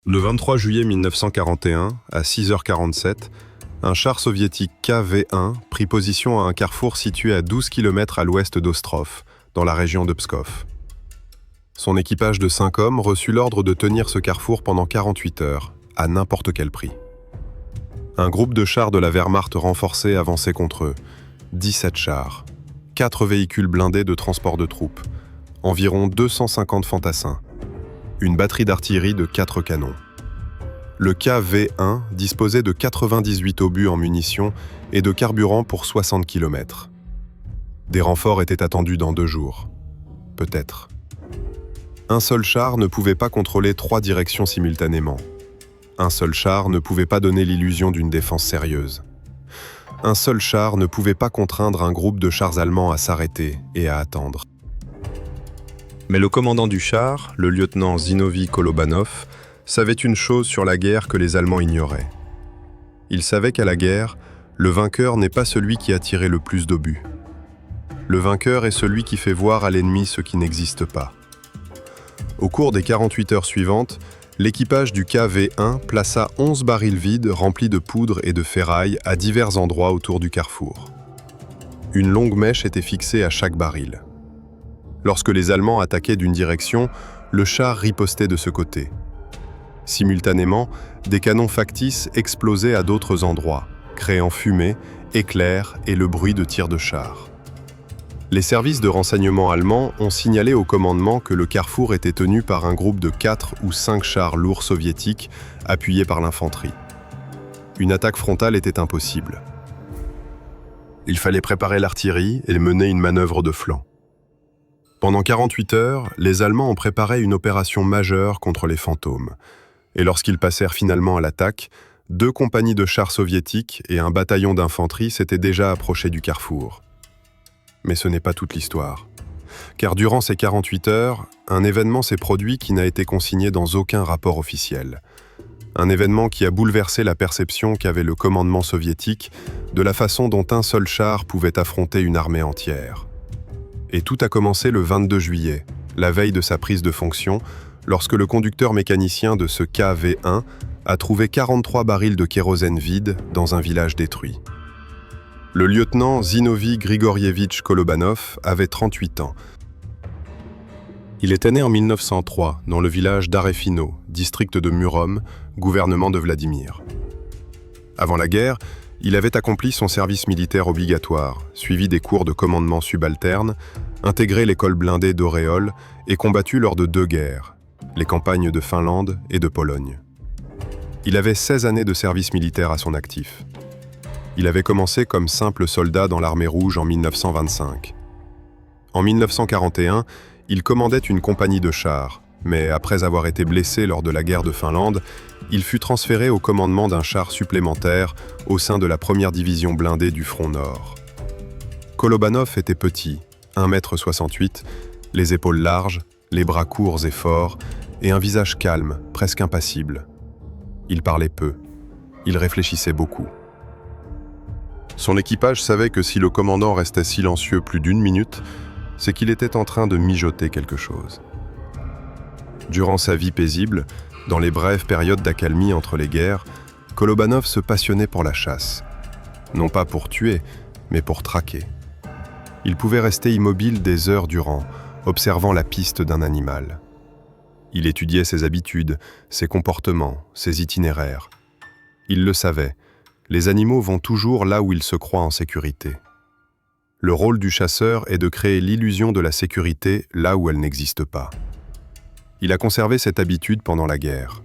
Le 23 juillet 1941, à 6h47, un char soviétique KV-1 prit position à un carrefour situé à 12 km à l'ouest d'Ostrov, dans la région de Pskov. Son équipage de 5 hommes reçut l'ordre de tenir ce carrefour pendant 48 heures, à n'importe quel prix. Un groupe de chars de la Wehrmacht renforcée avançait contre eux, 17 chars, 4 véhicules blindés de transport de troupes, environ 250 fantassins, une batterie d'artillerie de 4 canons. Le KV-1 disposait de 98 obus en munitions et de carburant pour 60 km. Des renforts étaient attendus dans 2 jours. Peut-être. Un seul char ne pouvait pas contrôler 3 directions simultanément. Un seul char ne pouvait pas donner l'illusion d'une défense sérieuse. Un seul char ne pouvait pas contraindre un groupe de chars allemands à s'arrêter et à attendre. Mais le commandant du char, le lieutenant Zinovy Kolobanov, savait une chose sur la guerre que les Allemands ignoraient. Il savait qu'à la guerre, le vainqueur n'est pas celui qui a tiré le plus d'obus. Le vainqueur est celui qui fait voir à l'ennemi ce qui n'existe pas. Au cours des 48 heures suivantes, l'équipage du KV-1 plaça 11 barils vides remplis de poudre et de ferraille à divers endroits autour du carrefour. Une longue mèche était fixée à chaque baril. Lorsque les Allemands attaquaient d'une direction, le char ripostait de ce côté. Simultanément, des canons factices explosaient à d'autres endroits, créant fumée, éclairs et le bruit de tirs de chars. Les services de renseignement allemands ont signalé au commandement que le carrefour était tenu par un groupe de 4 ou 5 chars lourds soviétiques appuyés par l'infanterie. Une attaque frontale était impossible. Il fallait préparer l'artillerie et mener une manœuvre de flanc. Pendant 48 heures, les Allemands ont préparé une opération majeure contre les fantômes. Et lorsqu'ils passèrent finalement à l'attaque, 2 compagnies de chars soviétiques et un bataillon d'infanterie s'étaient déjà approchés du carrefour. Mais ce n'est pas toute l'histoire. Car durant ces 48 heures, un événement s'est produit qui n'a été consigné dans aucun rapport officiel. Un événement qui a bouleversé la perception qu'avait le commandement soviétique de la façon dont un seul char pouvait affronter une armée entière. Et tout a commencé le 22 juillet, la veille de sa prise de fonction, lorsque le conducteur mécanicien de ce KV-1 a trouvé 43 barils de kérosène vides dans un village détruit. Le lieutenant Zinovy Grigorievitch Kolobanov avait 38 ans. Il était né en 1903 dans le village d'Arefino, district de Murom, gouvernement de Vladimir. Avant la guerre, il avait accompli son service militaire obligatoire, suivi des cours de commandement subalterne, intégré l'école blindée d'Oréol et combattu lors de 2 guerres, les campagnes de Finlande et de Pologne. Il avait 16 années de service militaire à son actif. Il avait commencé comme simple soldat dans l'armée rouge en 1925. En 1941, il commandait une compagnie de chars, mais après avoir été blessé lors de la guerre de Finlande, il fut transféré au commandement d'un char supplémentaire au sein de la première division blindée du front Nord. Kolobanov était petit, 1,68 m, les épaules larges, les bras courts et forts, et un visage calme, presque impassible. Il parlait peu. Il réfléchissait beaucoup. Son équipage savait que si le commandant restait silencieux plus d'1 minute, c'est qu'il était en train de mijoter quelque chose. Durant sa vie paisible, dans les brèves périodes d'accalmie entre les guerres, Kolobanov se passionnait pour la chasse. Non pas pour tuer, mais pour traquer. Il pouvait rester immobile des heures durant, observant la piste d'un animal. Il étudiait ses habitudes, ses comportements, ses itinéraires. Il le savait, les animaux vont toujours là où ils se croient en sécurité. Le rôle du chasseur est de créer l'illusion de la sécurité là où elle n'existe pas. Il a conservé cette habitude pendant la guerre.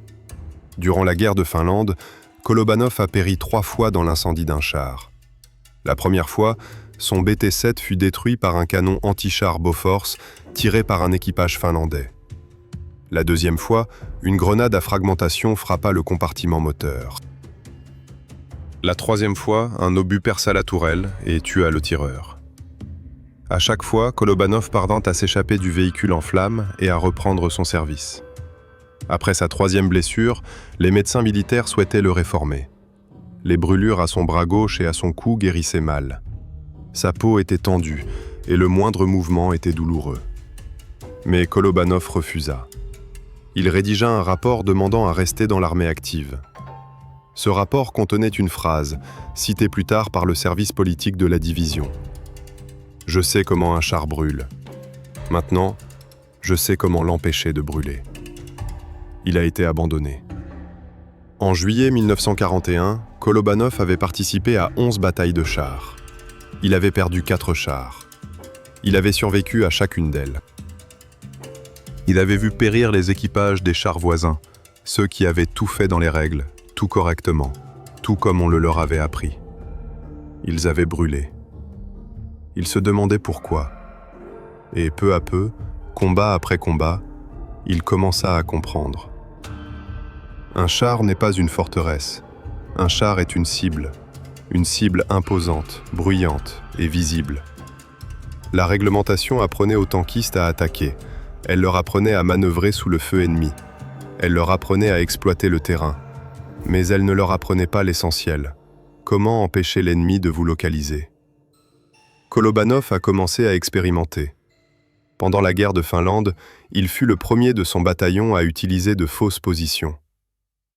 Durant la guerre de Finlande, Kolobanov a péri 3 fois dans l'incendie d'un char. La première fois, son BT-7 fut détruit par un canon anti-char Bofors tiré par un équipage finlandais. La deuxième fois, une grenade à fragmentation frappa le compartiment moteur. La troisième fois, un obus perça la tourelle et tua le tireur. À chaque fois, Kolobanov parvint à s'échapper du véhicule en flammes et à reprendre son service. Après sa 3e blessure, les médecins militaires souhaitaient le réformer. Les brûlures à son bras gauche et à son cou guérissaient mal. Sa peau était tendue et le moindre mouvement était douloureux. Mais Kolobanov refusa. Il rédigea un rapport demandant à rester dans l'armée active. Ce rapport contenait une phrase, citée plus tard par le service politique de la division. « Je sais comment un char brûle. Maintenant, je sais comment l'empêcher de brûler. » Il a été abandonné. En juillet 1941, Kolobanov avait participé à 11 batailles de chars. Il avait perdu 4 chars. Il avait survécu à chacune d'elles. Il avait vu périr les équipages des chars voisins, ceux qui avaient tout fait dans les règles, tout correctement, tout comme on le leur avait appris. Ils avaient brûlé. Il se demandait pourquoi. Et peu à peu, combat après combat, il commença à comprendre. Un char n'est pas une forteresse. Un char est une cible imposante, bruyante et visible. La réglementation apprenait aux tankistes à attaquer. Elle leur apprenait à manœuvrer sous le feu ennemi. Elle leur apprenait à exploiter le terrain. Mais elle ne leur apprenait pas l'essentiel. Comment empêcher l'ennemi de vous localiser? Kolobanov a commencé à expérimenter. Pendant la guerre de Finlande, il fut le premier de son bataillon à utiliser de fausses positions.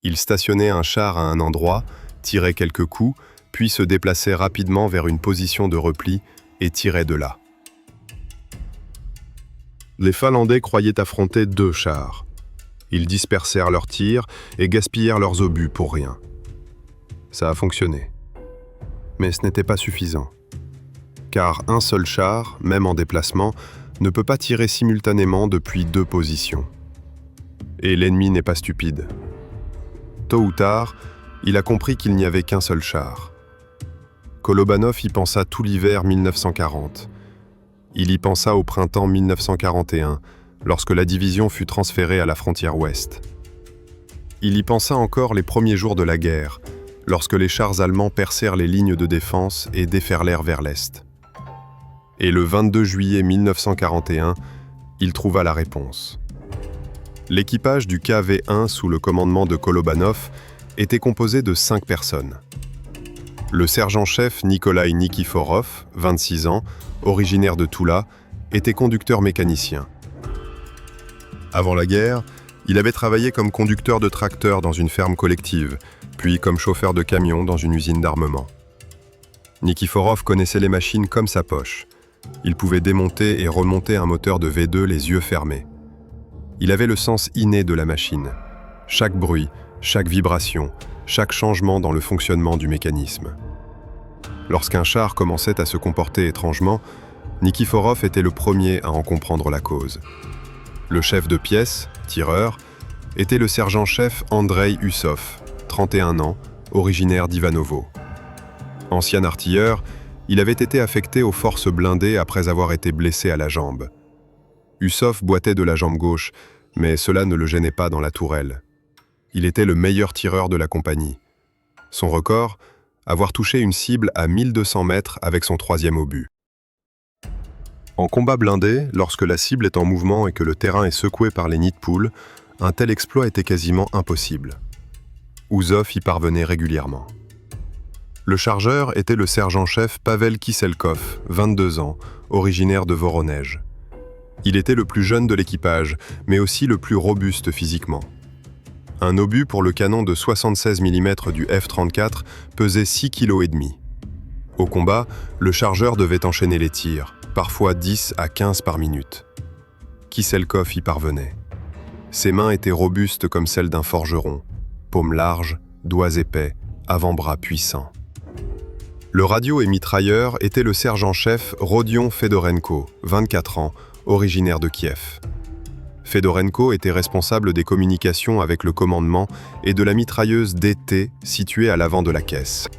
Il stationnait un char à un endroit, tirait quelques coups, puis se déplaçait rapidement vers une position de repli et tirait de là. Les Finlandais croyaient affronter 2 chars. Ils dispersèrent leurs tirs et gaspillèrent leurs obus pour rien. Ça a fonctionné. Mais ce n'était pas suffisant. Car un seul char, même en déplacement, ne peut pas tirer simultanément depuis 2 positions. Et l'ennemi n'est pas stupide. Tôt ou tard, il a compris qu'il n'y avait qu'un seul char. Kolobanov y pensa tout l'hiver 1940. Il y pensa au printemps 1941, lorsque la division fut transférée à la frontière ouest. Il y pensa encore les premiers jours de la guerre, lorsque les chars allemands percèrent les lignes de défense et déferlèrent vers l'est. Et le 22 juillet 1941, il trouva la réponse. L'équipage du KV-1 sous le commandement de Kolobanov était composé de 5 personnes. Le sergent-chef Nikolai Nikiforov, 26 ans, originaire de Toula, était conducteur mécanicien. Avant la guerre, il avait travaillé comme conducteur de tracteur dans une ferme collective, puis comme chauffeur de camion dans une usine d'armement. Nikiforov connaissait les machines comme sa poche. Il pouvait démonter et remonter un moteur de V2 les yeux fermés. Il avait le sens inné de la machine. Chaque bruit, chaque vibration, chaque changement dans le fonctionnement du mécanisme. Lorsqu'un char commençait à se comporter étrangement, Nikiforov était le premier à en comprendre la cause. Le chef de pièce, tireur, était le sergent-chef Andrei Usov, 31 ans, originaire d'Ivanovo. Ancien artilleur, il avait été affecté aux forces blindées après avoir été blessé à la jambe. Usov boitait de la jambe gauche, mais cela ne le gênait pas dans la tourelle. Il était le meilleur tireur de la compagnie. Son record, avoir touché une cible à 1200 mètres avec son 3e obus. En combat blindé, lorsque la cible est en mouvement et que le terrain est secoué par les nids de poules, un tel exploit était quasiment impossible. Usov y parvenait régulièrement. Le chargeur était le sergent-chef Pavel Kiselkov, 22 ans, originaire de Voronej. Il était le plus jeune de l'équipage, mais aussi le plus robuste physiquement. Un obus pour le canon de 76 mm du F-34 pesait 6,5 kg. Au combat, le chargeur devait enchaîner les tirs, parfois 10 à 15 par minute. Kiselkov y parvenait. Ses mains étaient robustes comme celles d'un forgeron, paumes larges, doigts épais, avant-bras puissants. Le radio et mitrailleur était le sergent-chef Rodion Fedorenko, 24 ans, originaire de Kiev. Fedorenko était responsable des communications avec le commandement et de la mitrailleuse DT située à l'avant de la caisse.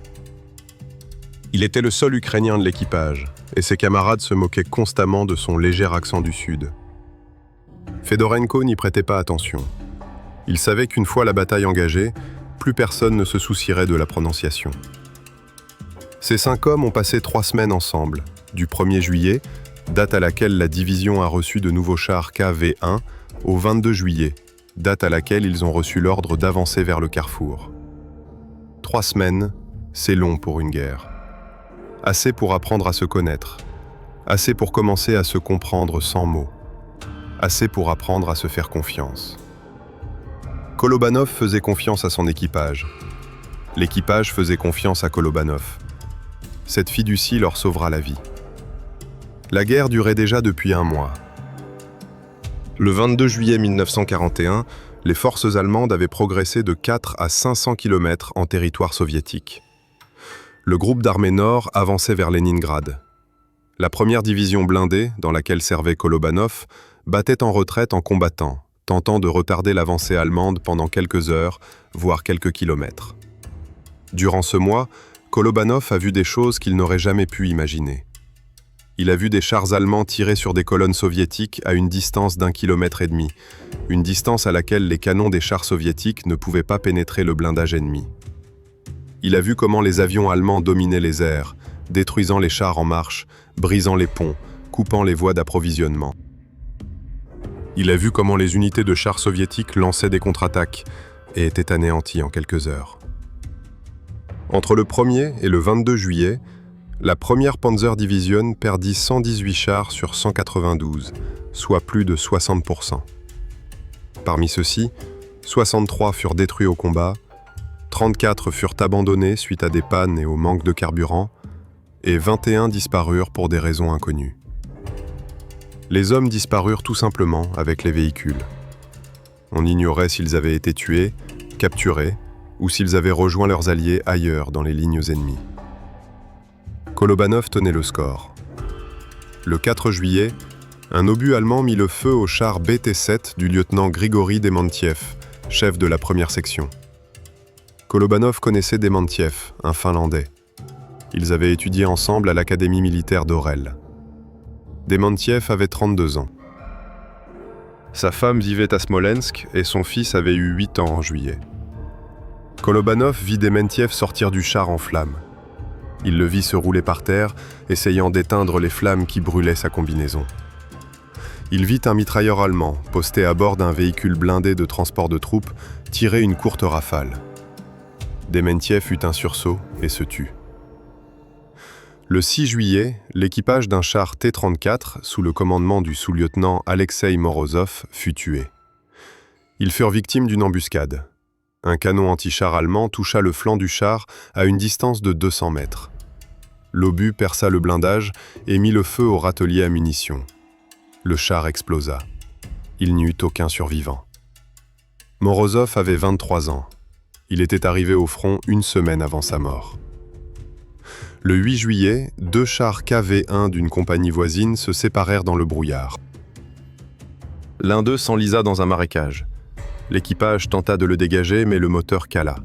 Il était le seul Ukrainien de l'équipage, et ses camarades se moquaient constamment de son léger accent du Sud. Fedorenko n'y prêtait pas attention. Il savait qu'une fois la bataille engagée, plus personne ne se soucierait de la prononciation. Ces 5 hommes ont passé 3 semaines ensemble, du 1er juillet, date à laquelle la division a reçu de nouveaux chars KV-1, au 22 juillet, date à laquelle ils ont reçu l'ordre d'avancer vers le carrefour. 3 semaines, c'est long pour une guerre. Assez pour apprendre à se connaître, assez pour commencer à se comprendre sans mots, assez pour apprendre à se faire confiance. Kolobanov faisait confiance à son équipage. L'équipage faisait confiance à Kolobanov. Cette fiducie leur sauvera la vie. La guerre durait déjà depuis un mois. Le 22 juillet 1941, les forces allemandes avaient progressé de 4 à 500 km en territoire soviétique. Le groupe d'armée nord avançait vers Leningrad. La première division blindée, dans laquelle servait Kolobanov, battait en retraite en combattant, tentant de retarder l'avancée allemande pendant quelques heures, voire quelques kilomètres. Durant ce mois, Kolobanov a vu des choses qu'il n'aurait jamais pu imaginer. Il a vu des chars allemands tirer sur des colonnes soviétiques à une distance d'1,5 km, une distance à laquelle les canons des chars soviétiques ne pouvaient pas pénétrer le blindage ennemi. Il a vu comment les avions allemands dominaient les airs, détruisant les chars en marche, brisant les ponts, coupant les voies d'approvisionnement. Il a vu comment les unités de chars soviétiques lançaient des contre-attaques et étaient anéanties en quelques heures. Entre le 1er et le 22 juillet, la première Panzer Division perdit 118 chars sur 192, soit plus de 60%. Parmi ceux-ci, 63 furent détruits au combat, 34 furent abandonnés suite à des pannes et au manque de carburant, et 21 disparurent pour des raisons inconnues. Les hommes disparurent tout simplement avec les véhicules. On ignorait s'ils avaient été tués, capturés, ou s'ils avaient rejoint leurs alliés ailleurs dans les lignes ennemies. Kolobanov tenait le score. Le 4 juillet, un obus allemand mit le feu au char BT-7 du lieutenant Grigori Demantiev, chef de la première section. Kolobanov connaissait Demantiev, un Finlandais. Ils avaient étudié ensemble à l'Académie militaire d'Orel. Demantiev avait 32 ans. Sa femme vivait à Smolensk et son fils avait eu 8 ans en juillet. Kolobanov vit Demantiev sortir du char en flammes. Il le vit se rouler par terre, essayant d'éteindre les flammes qui brûlaient sa combinaison. Il vit un mitrailleur allemand, posté à bord d'un véhicule blindé de transport de troupes, tirer une courte rafale. Demantiev eut un sursaut et se tut. Le 6 juillet, l'équipage d'un char T-34, sous le commandement du sous-lieutenant Alexei Morozov, fut tué. Ils furent victimes d'une embuscade. Un canon anti-char allemand toucha le flanc du char à une distance de 200 mètres. L'obus perça le blindage et mit le feu au râtelier à munitions. Le char explosa. Il n'y eut aucun survivant. Morozov avait 23 ans. Il était arrivé au front une semaine avant sa mort. Le 8 juillet, 2 chars KV-1 d'une compagnie voisine se séparèrent dans le brouillard. L'un d'eux s'enlisa dans un marécage. L'équipage tenta de le dégager, mais le moteur cala.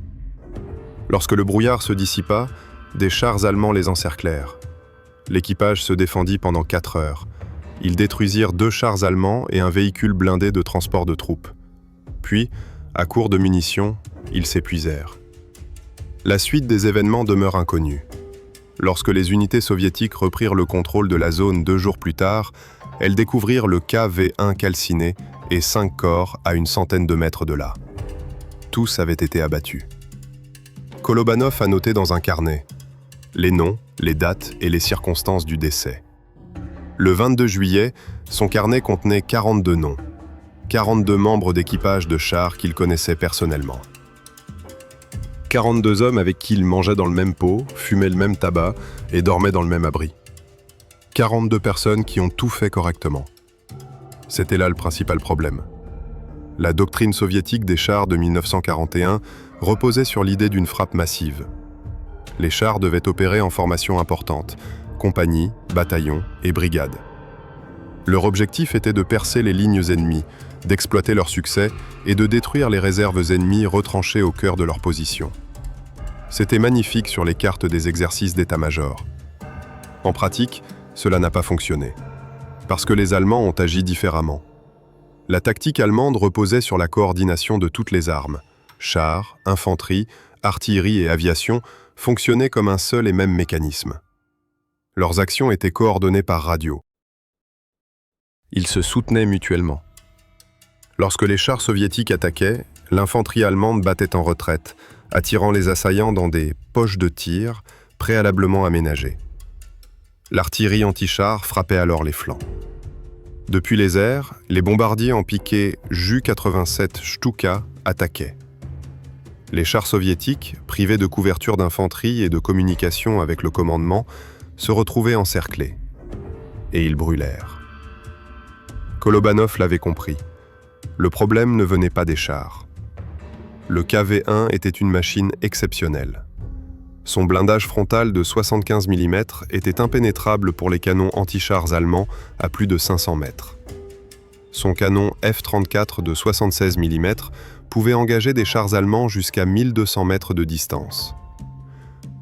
Lorsque le brouillard se dissipa, des chars allemands les encerclèrent. L'équipage se défendit pendant 4 heures. Ils détruisirent 2 chars allemands et un véhicule blindé de transport de troupes. Puis, à court de munitions, ils s'épuisèrent. La suite des événements demeure inconnue. Lorsque les unités soviétiques reprirent le contrôle de la zone 2 jours plus tard, elles découvrirent le KV-1 calciné et 5 corps à une centaine de mètres de là. Tous avaient été abattus. Kolobanov a noté dans un carnet les noms, les dates et les circonstances du décès. Le 22 juillet, son carnet contenait 42 noms, 42 membres d'équipage de chars qu'il connaissait personnellement. 42 hommes avec qui il mangeait dans le même pot, fumait le même tabac et dormait dans le même abri. 42 personnes qui ont tout fait correctement. C'était là le principal problème. La doctrine soviétique des chars de 1941 reposait sur l'idée d'une frappe massive. Les chars devaient opérer en formation importante, compagnies, bataillons et brigades. Leur objectif était de percer les lignes ennemies, d'exploiter leur succès et de détruire les réserves ennemies retranchées au cœur de leur position. C'était magnifique sur les cartes des exercices d'état-major. En pratique, cela n'a pas fonctionné, parce que les Allemands ont agi différemment. La tactique allemande reposait sur la coordination de toutes les armes. Chars, infanterie, artillerie et aviation fonctionnaient comme un seul et même mécanisme. Leurs actions étaient coordonnées par radio. Ils se soutenaient mutuellement. Lorsque les chars soviétiques attaquaient, l'infanterie allemande battait en retraite, attirant les assaillants dans des poches de tir préalablement aménagées. L'artillerie anti-char frappait alors les flancs. Depuis les airs, les bombardiers en piquaient Ju-87 Stuka attaquaient. Les chars soviétiques, privés de couverture d'infanterie et de communication avec le commandement, se retrouvaient encerclés. Et ils brûlèrent. Kolobanov l'avait compris. Le problème ne venait pas des chars. Le KV-1 était une machine exceptionnelle. Son blindage frontal de 75 mm était impénétrable pour les canons anti-chars allemands à plus de 500 mètres. Son canon F-34 de 76 mm pouvait engager des chars allemands jusqu'à 1200 mètres de distance.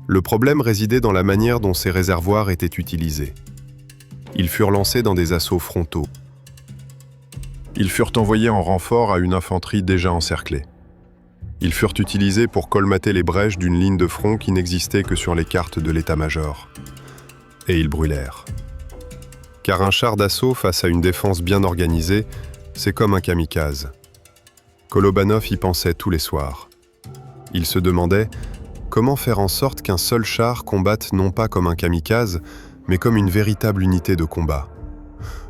Le problème résidait dans la manière dont ces réservoirs étaient utilisés. Ils furent lancés dans des assauts frontaux. Ils furent envoyés en renfort à une infanterie déjà encerclée. Ils furent utilisés pour colmater les brèches d'une ligne de front qui n'existait que sur les cartes de l'état-major. Et ils brûlèrent. Car un char d'assaut face à une défense bien organisée, c'est comme un kamikaze. Kolobanov y pensait tous les soirs. Il se demandait comment faire en sorte qu'un seul char combatte non pas comme un kamikaze, mais comme une véritable unité de combat.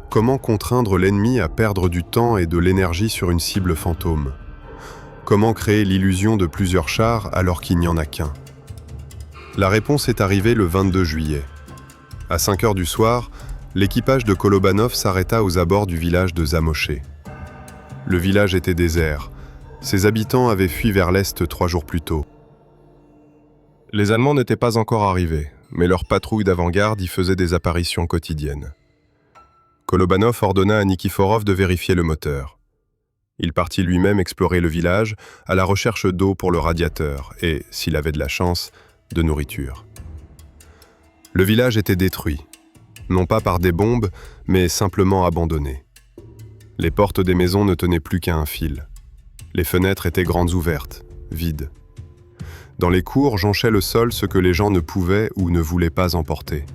Comment contraindre l'ennemi à perdre du temps et de l'énergie sur une cible fantôme? Comment créer l'illusion de plusieurs chars alors qu'il n'y en a qu'un? La réponse est arrivée le 22 juillet. À 5 heures du soir, l'équipage de Kolobanov s'arrêta aux abords du village de Zamoché. Le village était désert. Ses habitants avaient fui vers l'est 3 jours plus tôt. Les Allemands n'étaient pas encore arrivés, mais leurs patrouilles d'avant-garde y faisaient des apparitions quotidiennes. Kolobanov ordonna à Nikiforov de vérifier le moteur. Il partit lui-même explorer le village à la recherche d'eau pour le radiateur et, s'il avait de la chance, de nourriture. Le village était détruit, non pas par des bombes, mais simplement abandonné. Les portes des maisons ne tenaient plus qu'à un fil. Les fenêtres étaient grandes ouvertes, vides. Dans les cours jonchait le sol ce que les gens ne pouvaient ou ne voulaient pas emporter.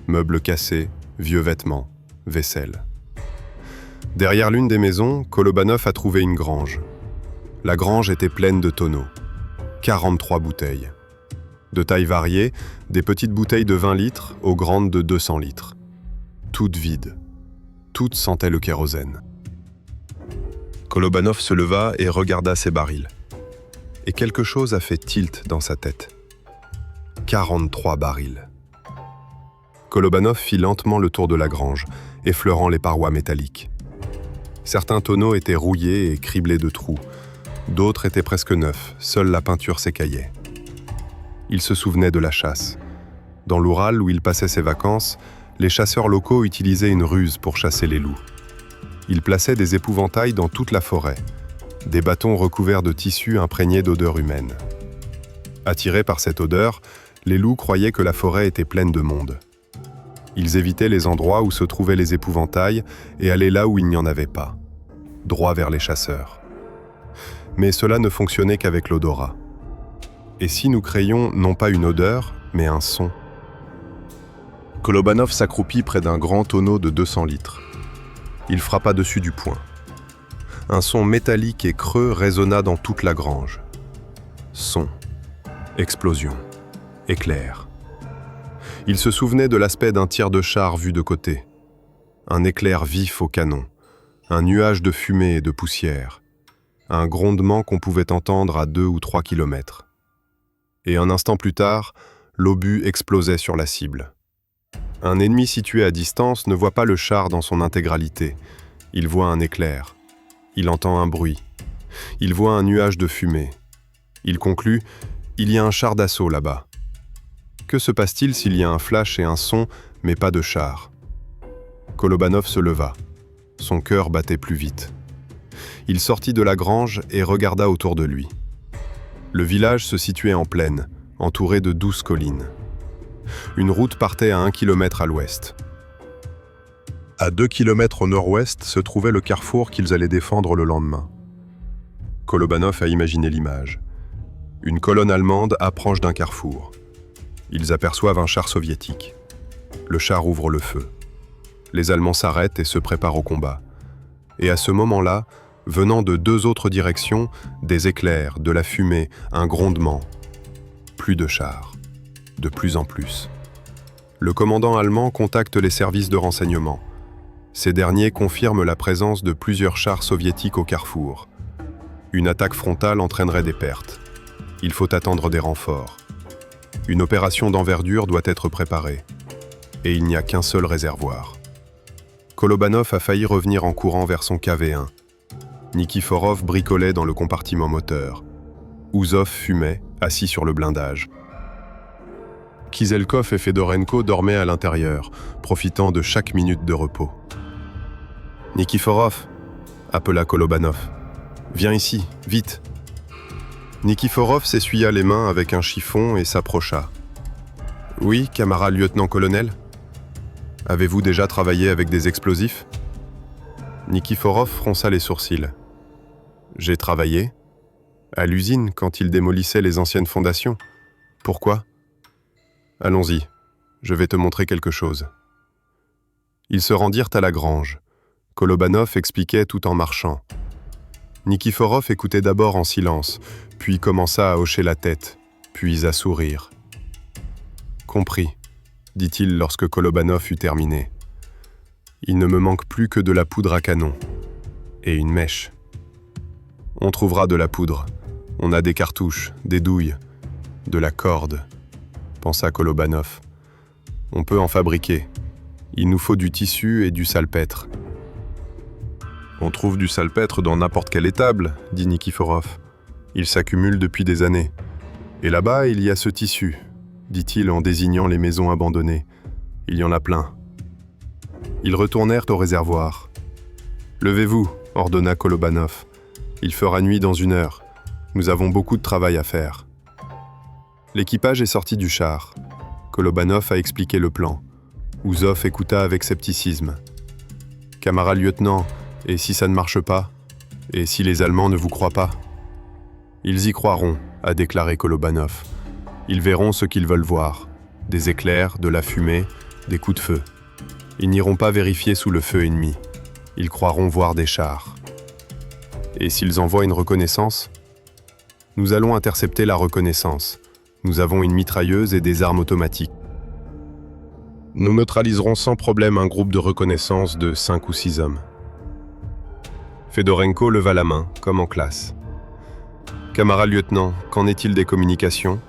Meubles cassés, vieux vêtements, vaisselle. Derrière l'une des maisons, Kolobanov a trouvé une grange. La grange était pleine de tonneaux. 43 bouteilles. De tailles variées, des petites bouteilles de 20 litres aux grandes de 200 litres. Toutes vides. Toutes sentaient le kérosène. Kolobanov se leva et regarda ses barils. Et quelque chose a fait tilt dans sa tête. 43 barils. Kolobanov fit lentement le tour de la grange, effleurant les parois métalliques. Certains tonneaux étaient rouillés et criblés de trous. D'autres étaient presque neufs, seule la peinture s'écaillait. Il se souvenait de la chasse. Dans l'Oural, où il passait ses vacances, les chasseurs locaux utilisaient une ruse pour chasser les loups. Ils plaçaient des épouvantails dans toute la forêt, des bâtons recouverts de tissus imprégnés d'odeur humaine. Attirés par cette odeur, les loups croyaient que la forêt était pleine de monde. Ils évitaient les endroits où se trouvaient les épouvantails et allaient là où il n'y en avait pas, droit vers les chasseurs. Mais cela ne fonctionnait qu'avec l'odorat. Et si nous créions non pas une odeur, mais un son? Kolobanov s'accroupit près d'un grand tonneau de 200 litres. Il frappa dessus du poing. Un son métallique et creux résonna dans toute la grange. Son, explosion, éclair. Il se souvenait de l'aspect d'un tir de char vu de côté. Un éclair vif au canon, un nuage de fumée et de poussière, un grondement qu'on pouvait entendre à 2 ou 3 kilomètres. Et un instant plus tard, l'obus explosait sur la cible. Un ennemi situé à distance ne voit pas le char dans son intégralité. Il voit un éclair. Il entend un bruit. Il voit un nuage de fumée. Il conclut « Il y a un char d'assaut là-bas ». Que se passe-t-il s'il y a un flash et un son, mais pas de char? Kolobanov se leva. Son cœur battait plus vite. Il sortit de la grange et regarda autour de lui. Le village se situait en plaine, entouré de douces collines. Une route partait à 1 kilomètre à l'ouest. À 2 kilomètres au nord-ouest se trouvait le carrefour qu'ils allaient défendre le lendemain. Kolobanov a imaginé l'image. Une colonne allemande approche d'un carrefour. Ils aperçoivent un char soviétique. Le char ouvre le feu. Les Allemands s'arrêtent et se préparent au combat. Et à ce moment-là, venant de 2 autres directions, des éclairs, de la fumée, un grondement. Plus de chars. De plus en plus. Le commandant allemand contacte les services de renseignement. Ces derniers confirment la présence de plusieurs chars soviétiques au carrefour. Une attaque frontale entraînerait des pertes. Il faut attendre des renforts. Une opération d'envergure doit être préparée. Et il n'y a qu'un seul réservoir. Kolobanov a failli revenir en courant vers son KV-1. Nikiforov bricolait dans le compartiment moteur. Ouzov fumait, assis sur le blindage. Kiselkov et Fedorenko dormaient à l'intérieur, profitant de chaque minute de repos. « Nikiforov » appela Kolobanov. « Viens ici, vite !» Nikiforov s'essuya les mains avec un chiffon et s'approcha. « Oui, camarade lieutenant-colonel ? Avez-vous déjà travaillé avec des explosifs ?» Nikiforov fronça les sourcils. « J'ai travaillé. À l'usine, quand ils démolissaient les anciennes fondations. Pourquoi ? Allons-y, je vais te montrer quelque chose. » Ils se rendirent à la grange. Kolobanov expliquait tout en marchant. Nikiforov écoutait d'abord en silence, puis commença à hocher la tête, puis à sourire. « Compris, » dit-il lorsque Kolobanov eut terminé. « Il ne me manque plus que de la poudre à canon. Et une mèche. On trouvera de la poudre. On a des cartouches, des douilles, de la corde, » pensa Kolobanov. « On peut en fabriquer. Il nous faut du tissu et du salpêtre. » « On trouve du salpêtre dans n'importe quelle étable, » dit Nikiforov. « Il s'accumule depuis des années. Et là-bas, il y a ce tissu, » dit-il en désignant les maisons abandonnées. « Il y en a plein. » Ils retournèrent au réservoir. « Levez-vous, » ordonna Kolobanov. « Il fera nuit dans 1 heure. Nous avons beaucoup de travail à faire. » L'équipage est sorti du char. Kolobanov a expliqué le plan. Ouzov écouta avec scepticisme. « Camarade lieutenant, et si ça ne marche pas ? Et si les Allemands ne vous croient pas ? » « Ils y croiront, » a déclaré Kolobanov. « Ils verront ce qu'ils veulent voir. Des éclairs, de la fumée, des coups de feu. Ils n'iront pas vérifier sous le feu ennemi. Ils croiront voir des chars. Et s'ils envoient une reconnaissance ? Nous allons intercepter la reconnaissance. Nous avons une mitrailleuse et des armes automatiques. Nous neutraliserons sans problème un groupe de reconnaissance de 5 ou 6 hommes. Fedorenko leva la main, comme en classe. « Camarade lieutenant, qu'en est-il des communications ?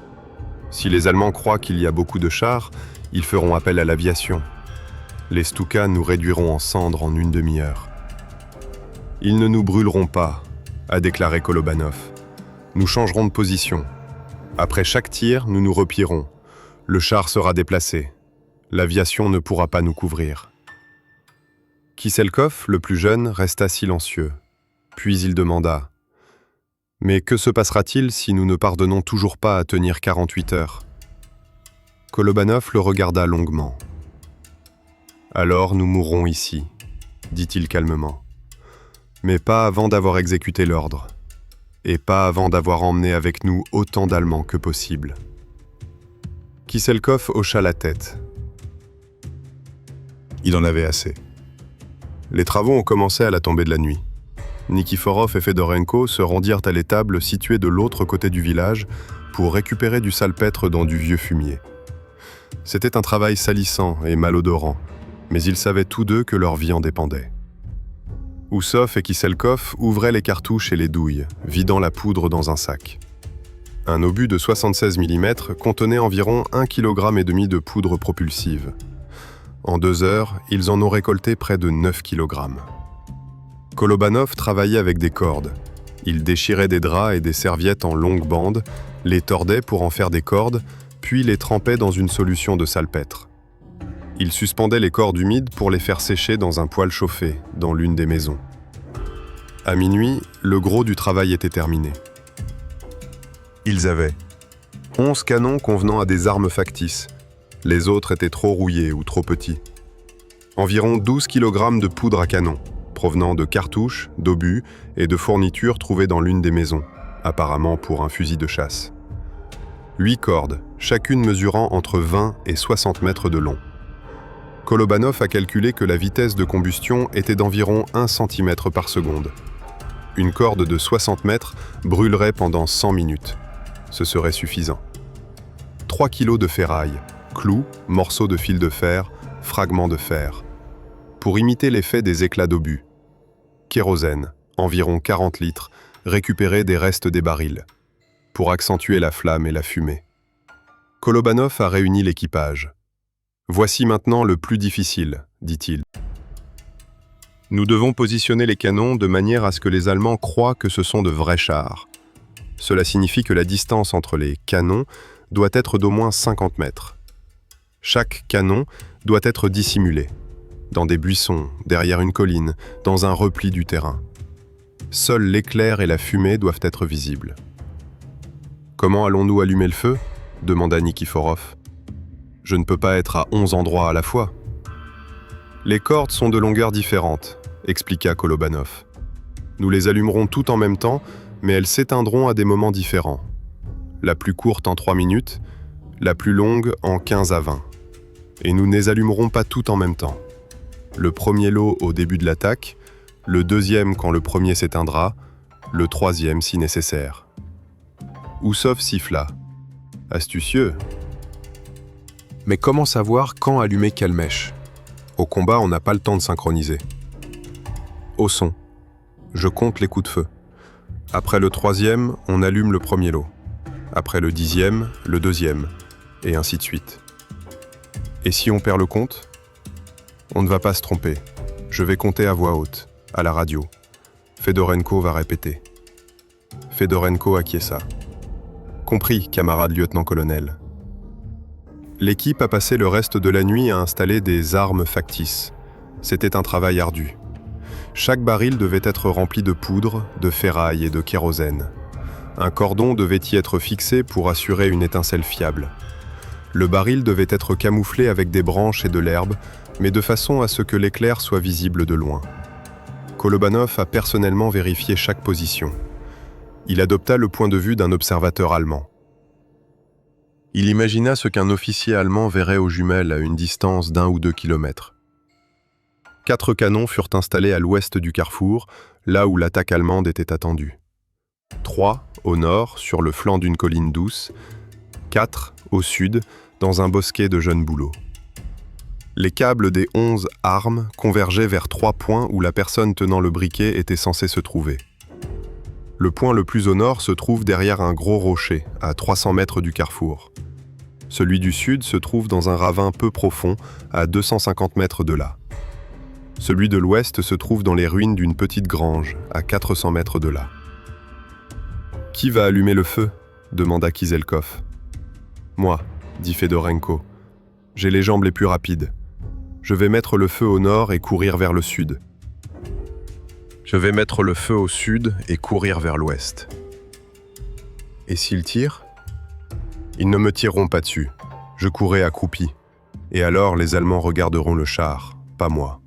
Si les Allemands croient qu'il y a beaucoup de chars, ils feront appel à l'aviation. Les Stuka nous réduiront en cendres en 1 demi-heure. »« Ils ne nous brûleront pas, » a déclaré Kolobanov. « Nous changerons de position. Après chaque tir, nous nous replierons. Le char sera déplacé. L'aviation ne pourra pas nous couvrir. » Kiselkov, le plus jeune, resta silencieux. Puis il demanda « Mais que se passera-t-il si nous ne parvenons toujours pas à tenir 48 heures ?» Kolobanov le regarda longuement. « Alors nous mourrons ici, » dit-il calmement. « Mais pas avant d'avoir exécuté l'ordre. Et pas avant d'avoir emmené avec nous autant d'Allemands que possible. » Kiselkov hocha la tête. Il en avait assez. Les travaux ont commencé à la tombée de la nuit. Nikiforov et Fedorenko se rendirent à l'étable située de l'autre côté du village pour récupérer du salpêtre dans du vieux fumier. C'était un travail salissant et malodorant, mais ils savaient tous deux que leur vie en dépendait. Ouzov et Kiselkov ouvraient les cartouches et les douilles, vidant la poudre dans un sac. Un obus de 76 mm contenait environ 1,5 kg de poudre propulsive. En 2 heures, ils en ont récolté près de 9 kg. Kolobanov travaillait avec des cordes. Il déchirait des draps et des serviettes en longues bandes, les tordait pour en faire des cordes, puis les trempait dans une solution de salpêtre. Il suspendait les cordes humides pour les faire sécher dans un poêle chauffé, dans l'une des maisons. À minuit, le gros du travail était terminé. Ils avaient 11 canons convenant à des armes factices. Les autres étaient trop rouillés ou trop petits. Environ 12 kg de poudre à canon, provenant de cartouches, d'obus et de fournitures trouvées dans l'une des maisons, apparemment pour un fusil de chasse. 8 cordes, chacune mesurant entre 20 et 60 mètres de long. Kolobanov a calculé que la vitesse de combustion était d'environ 1 cm par seconde. Une corde de 60 mètres brûlerait pendant 100 minutes. Ce serait suffisant. 3 kilos de ferraille, clous, morceaux de fil de fer, fragments de fer. Pour imiter l'effet des éclats d'obus. Kérosène, environ 40 litres, récupérer des restes des barils, pour accentuer la flamme et la fumée. Kolobanov a réuni l'équipage. « Voici maintenant le plus difficile, dit-il. Nous devons positionner les canons de manière à ce que les Allemands croient que ce sont de vrais chars. Cela signifie que la distance entre les canons doit être d'au moins 50 mètres. Chaque canon doit être dissimulé, dans des buissons, derrière une colline, dans un repli du terrain. Seuls l'éclair et la fumée doivent être visibles. « Comment allons-nous allumer le feu » demanda Nikiforov. « Je ne peux pas être à 11 endroits à la fois. » « Les cordes sont de longueurs différentes, expliqua Kolobanov. Nous les allumerons toutes en même temps, mais elles s'éteindront à des moments différents. La plus courte en 3 minutes, la plus longue en 15 à 20. Et nous ne les allumerons pas toutes en même temps. Le premier lot au début de l'attaque, le deuxième quand le premier s'éteindra, le troisième si nécessaire. Oussov siffla. Astucieux. Mais comment savoir quand allumer quelle mèche ? Au combat, on n'a pas le temps de synchroniser. Au son. Je compte les coups de feu. Après le 3e, on allume le premier lot. Après le 10e, le 2e, et ainsi de suite. Et si on perd le compte ? On ne va pas se tromper. Je vais compter à voix haute, à la radio. Fedorenko va répéter. Fedorenko acquiesça. Compris, camarade lieutenant-colonel. L'équipe a passé le reste de la nuit à installer des armes factices. C'était un travail ardu. Chaque baril devait être rempli de poudre, de ferraille et de kérosène. Un cordon devait y être fixé pour assurer une étincelle fiable. Le baril devait être camouflé avec des branches et de l'herbe, mais de façon à ce que l'éclair soit visible de loin. Kolobanov a personnellement vérifié chaque position. Il adopta le point de vue d'un observateur allemand. Il imagina ce qu'un officier allemand verrait aux jumelles à une distance d'1 ou 2 kilomètres. 4 canons furent installés à l'ouest du carrefour, là où l'attaque allemande était attendue. 3 au nord, sur le flanc d'une colline douce. 4 au sud, dans un bosquet de jeunes bouleaux. Les câbles des 11 armes convergeaient vers 3 points où la personne tenant le briquet était censée se trouver. Le point le plus au nord se trouve derrière un gros rocher, à 300 mètres du carrefour. Celui du sud se trouve dans un ravin peu profond, à 250 mètres de là. Celui de l'ouest se trouve dans les ruines d'une petite grange, à 400 mètres de là. « Qui va allumer le feu » demanda Kiselkov. « Moi » dit Fedorenko. « J'ai les jambes les plus rapides. Je vais mettre le feu au nord et courir vers le sud. Je vais mettre le feu au sud et courir vers l'ouest. Et s'ils tirent ? Ils ne me tireront pas dessus. Je courrai accroupi. Et alors les Allemands regarderont le char, pas moi. »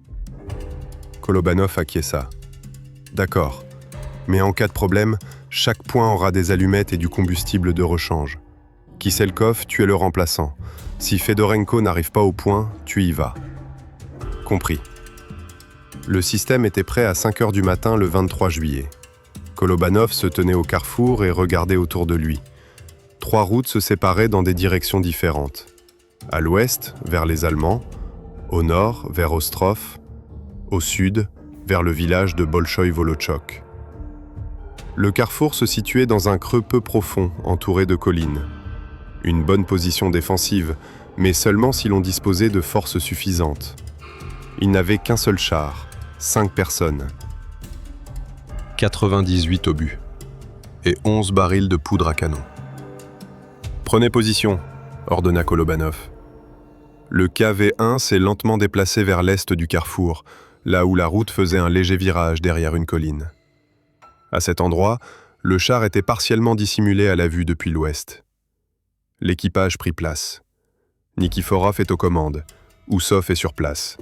Kolobanov acquiesça. « D'accord. Mais en cas de problème, chaque point aura des allumettes et du combustible de rechange. Kiselkov, tu es le remplaçant. Si Fedorenko n'arrive pas au point, tu y vas. » Compris. Le système était prêt à 5 heures du matin le 23 juillet. Kolobanov se tenait au carrefour et regardait autour de lui. 3 routes se séparaient dans des directions différentes. À l'ouest, vers les Allemands, au nord, vers Ostrov, au sud, vers le village de Bolchoï-Volochok. Le carrefour se situait dans un creux peu profond, entouré de collines. Une bonne position défensive, mais seulement si l'on disposait de forces suffisantes. Il n'avait qu'un seul char, 5 personnes. 98 obus et 11 barils de poudre à canon. « Prenez position », ordonna Kolobanov. Le KV-1 s'est lentement déplacé vers l'est du carrefour, là où la route faisait un léger virage derrière une colline. À cet endroit, le char était partiellement dissimulé à la vue depuis l'ouest. L'équipage prit place. Nikiforov est aux commandes. Oussov est sur place.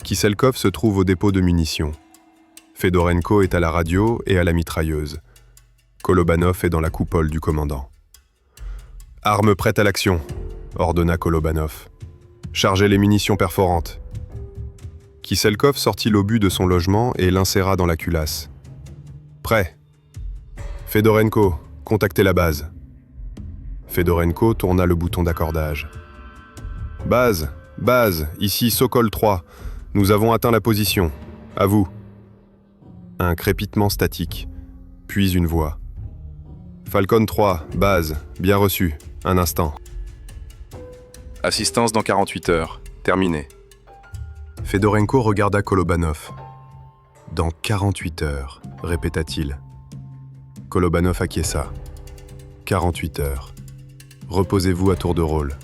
Kiselkov se trouve au dépôt de munitions. Fedorenko est à la radio et à la mitrailleuse. Kolobanov est dans la coupole du commandant. « Armes prêtes à l'action », ordonna Kolobanov. « Chargez les munitions perforantes. » Kiselkov sortit l'obus de son logement et l'inséra dans la culasse. « Prêt. Fedorenko, contactez la base. » Fedorenko tourna le bouton d'accordage. « Base, ici Sokol 3. Nous avons atteint la position. À vous. » Un crépitement statique. Puis une voix. « Falcon 3, base, bien reçu, un instant. » Assistance dans 48 heures, terminé. Fedorenko regarda Kolobanov. « Dans 48 heures, répéta-t-il. Kolobanov acquiesça. 48 heures. Reposez-vous à tour de rôle.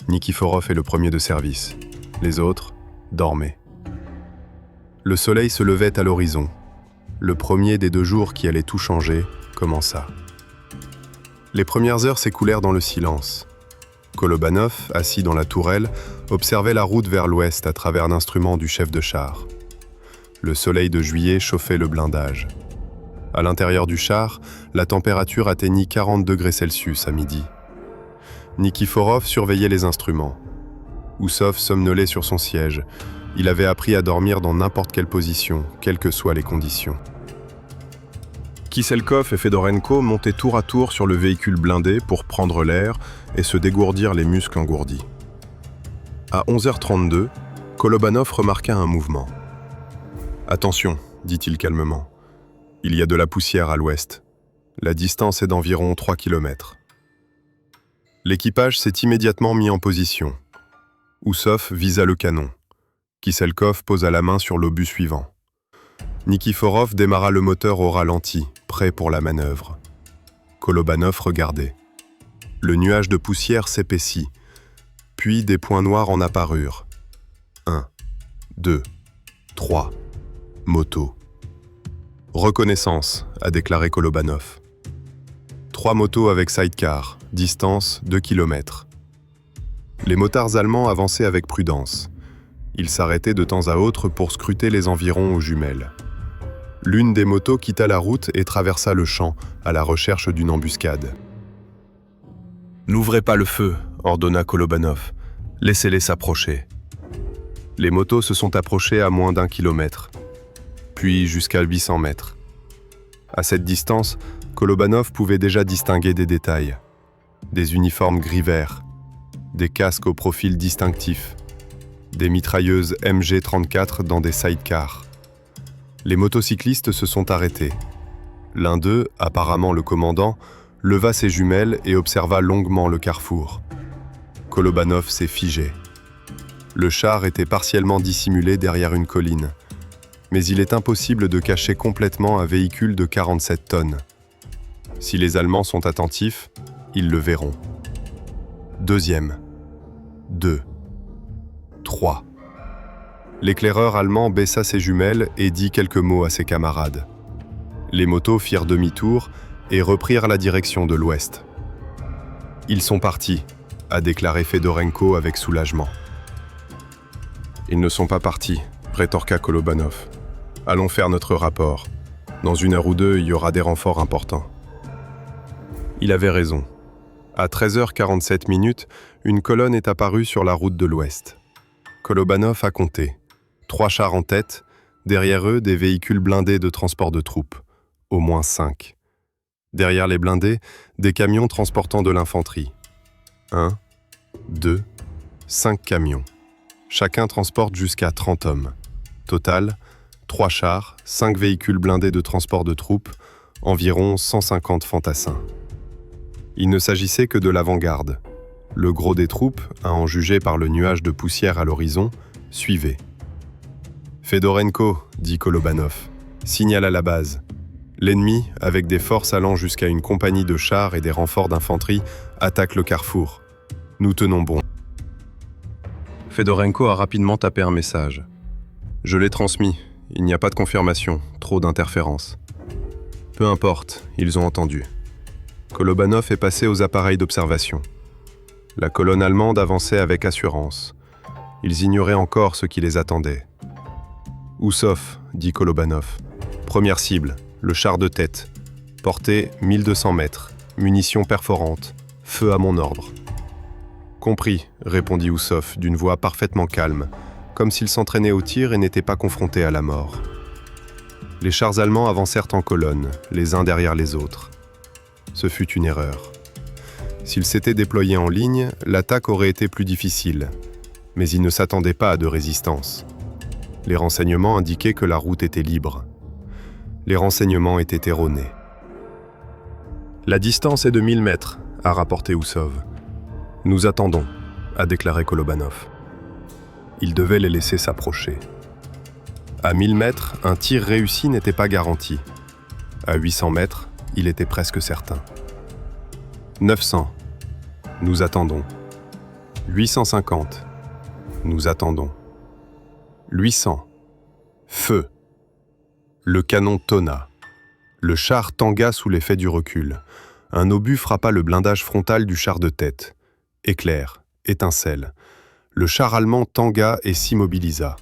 Nikiforov est le premier de service. Les autres, dormez. Le soleil se levait à l'horizon. Le premier des 2 jours qui allait tout changer commença. Les premières heures s'écoulèrent dans le silence. Kolobanov, assis dans la tourelle, observait la route vers l'ouest à travers l'instrument du chef de char. Le soleil de juillet chauffait le blindage. À l'intérieur du char, la température atteignit 40 degrés Celsius à midi. Nikiforov surveillait les instruments. Oussov somnolait sur son siège. Il avait appris à dormir dans n'importe quelle position, quelles que soient les conditions. Kiselkov et Fedorenko montaient tour à tour sur le véhicule blindé pour prendre l'air et se dégourdir les muscles engourdis. À 11h32, Kolobanov remarqua un mouvement. « Attention, dit-il calmement. Il y a de la poussière à l'ouest. La distance est d'environ 3 km. » L'équipage s'est immédiatement mis en position. Oussov visa le canon. Kiselkov posa la main sur l'obus suivant. Nikiforov démarra le moteur au ralenti, prêt pour la manœuvre. Kolobanov regardait. Le nuage de poussière s'épaissit, puis des points noirs en apparurent. 1, 2, 3. Moto. Reconnaissance, a déclaré Kolobanov. 3 motos avec sidecar, distance 2 km. Les motards allemands avançaient avec prudence. Ils s'arrêtaient de temps à autre pour scruter les environs aux jumelles. L'une des motos quitta la route et traversa le champ à la recherche d'une embuscade. « N'ouvrez pas le feu », ordonna Kolobanov. « Laissez-les s'approcher. » Les motos se sont approchées à moins d'1 kilomètre, puis jusqu'à 800 mètres. À cette distance, Kolobanov pouvait déjà distinguer des détails. Des uniformes gris-vert, des casques au profil distinctif, des mitrailleuses MG-34 dans des sidecars. Les motocyclistes se sont arrêtés. L'un d'eux, apparemment le commandant, leva ses jumelles et observa longuement le carrefour. Kolobanov s'est figé. Le char était partiellement dissimulé derrière une colline, mais il est impossible de cacher complètement un véhicule de 47 tonnes. Si les Allemands sont attentifs, ils le verront. Deuxième. 2. 3. L'éclaireur allemand baissa ses jumelles et dit quelques mots à ses camarades. Les motos firent demi-tour et reprirent la direction de l'ouest. « Ils sont partis », a déclaré Fedorenko avec soulagement. « Ils ne sont pas partis », rétorqua Kolobanov. « Allons faire notre rapport. Dans 1 heure ou 2, il y aura des renforts importants. » Il avait raison. À 13h47, une colonne est apparue sur la route de l'Ouest. Kolobanov a compté. 3 chars en tête, derrière eux des véhicules blindés de transport de troupes, au moins 5. Derrière les blindés, des camions transportant de l'infanterie. 1, 2, 5 camions. Chacun transporte jusqu'à 30 hommes. Total, 3 chars, 5 véhicules blindés de transport de troupes, environ 150 fantassins. Il ne s'agissait que de l'avant-garde. Le gros des troupes, à en juger par le nuage de poussière à l'horizon, suivait. « Fedorenko, dit Kolobanov, signale à la base. L'ennemi, avec des forces allant jusqu'à une compagnie de chars et des renforts d'infanterie, attaque le carrefour. Nous tenons bon. » Fedorenko a rapidement tapé un message. « Je l'ai transmis. Il n'y a pas de confirmation. Trop d'interférences. » Peu importe, ils ont entendu. Kolobanov est passé aux appareils d'observation. La colonne allemande avançait avec assurance. Ils ignoraient encore ce qui les attendait. « Oussov, dit Kolobanov. Première cible, le char de tête. Portée 1200 mètres. Munitions perforantes. Feu à mon ordre. » « Compris, répondit Oussov d'une voix parfaitement calme, comme s'il s'entraînait au tir et n'était pas confronté à la mort. Les chars allemands avancèrent en colonne, les uns derrière les autres. Ce fut une erreur. S'ils s'étaient déployés en ligne, l'attaque aurait été plus difficile, mais ils ne s'attendaient pas à de résistance. Les renseignements indiquaient que la route était libre. Les renseignements étaient erronés. La distance est de 1000 mètres, a rapporté Oussov. Nous attendons, a déclaré Kolobanov. Il devait les laisser s'approcher. À 1000 mètres, un tir réussi n'était pas garanti. À 800 mètres, il était presque certain. 900. Nous attendons. 850. Nous attendons. 800. Feu. Le canon tonna. Le char tangua sous l'effet du recul. Un obus frappa le blindage frontal du char de tête. Éclair, étincelle. Le char allemand tangua et s'immobilisa.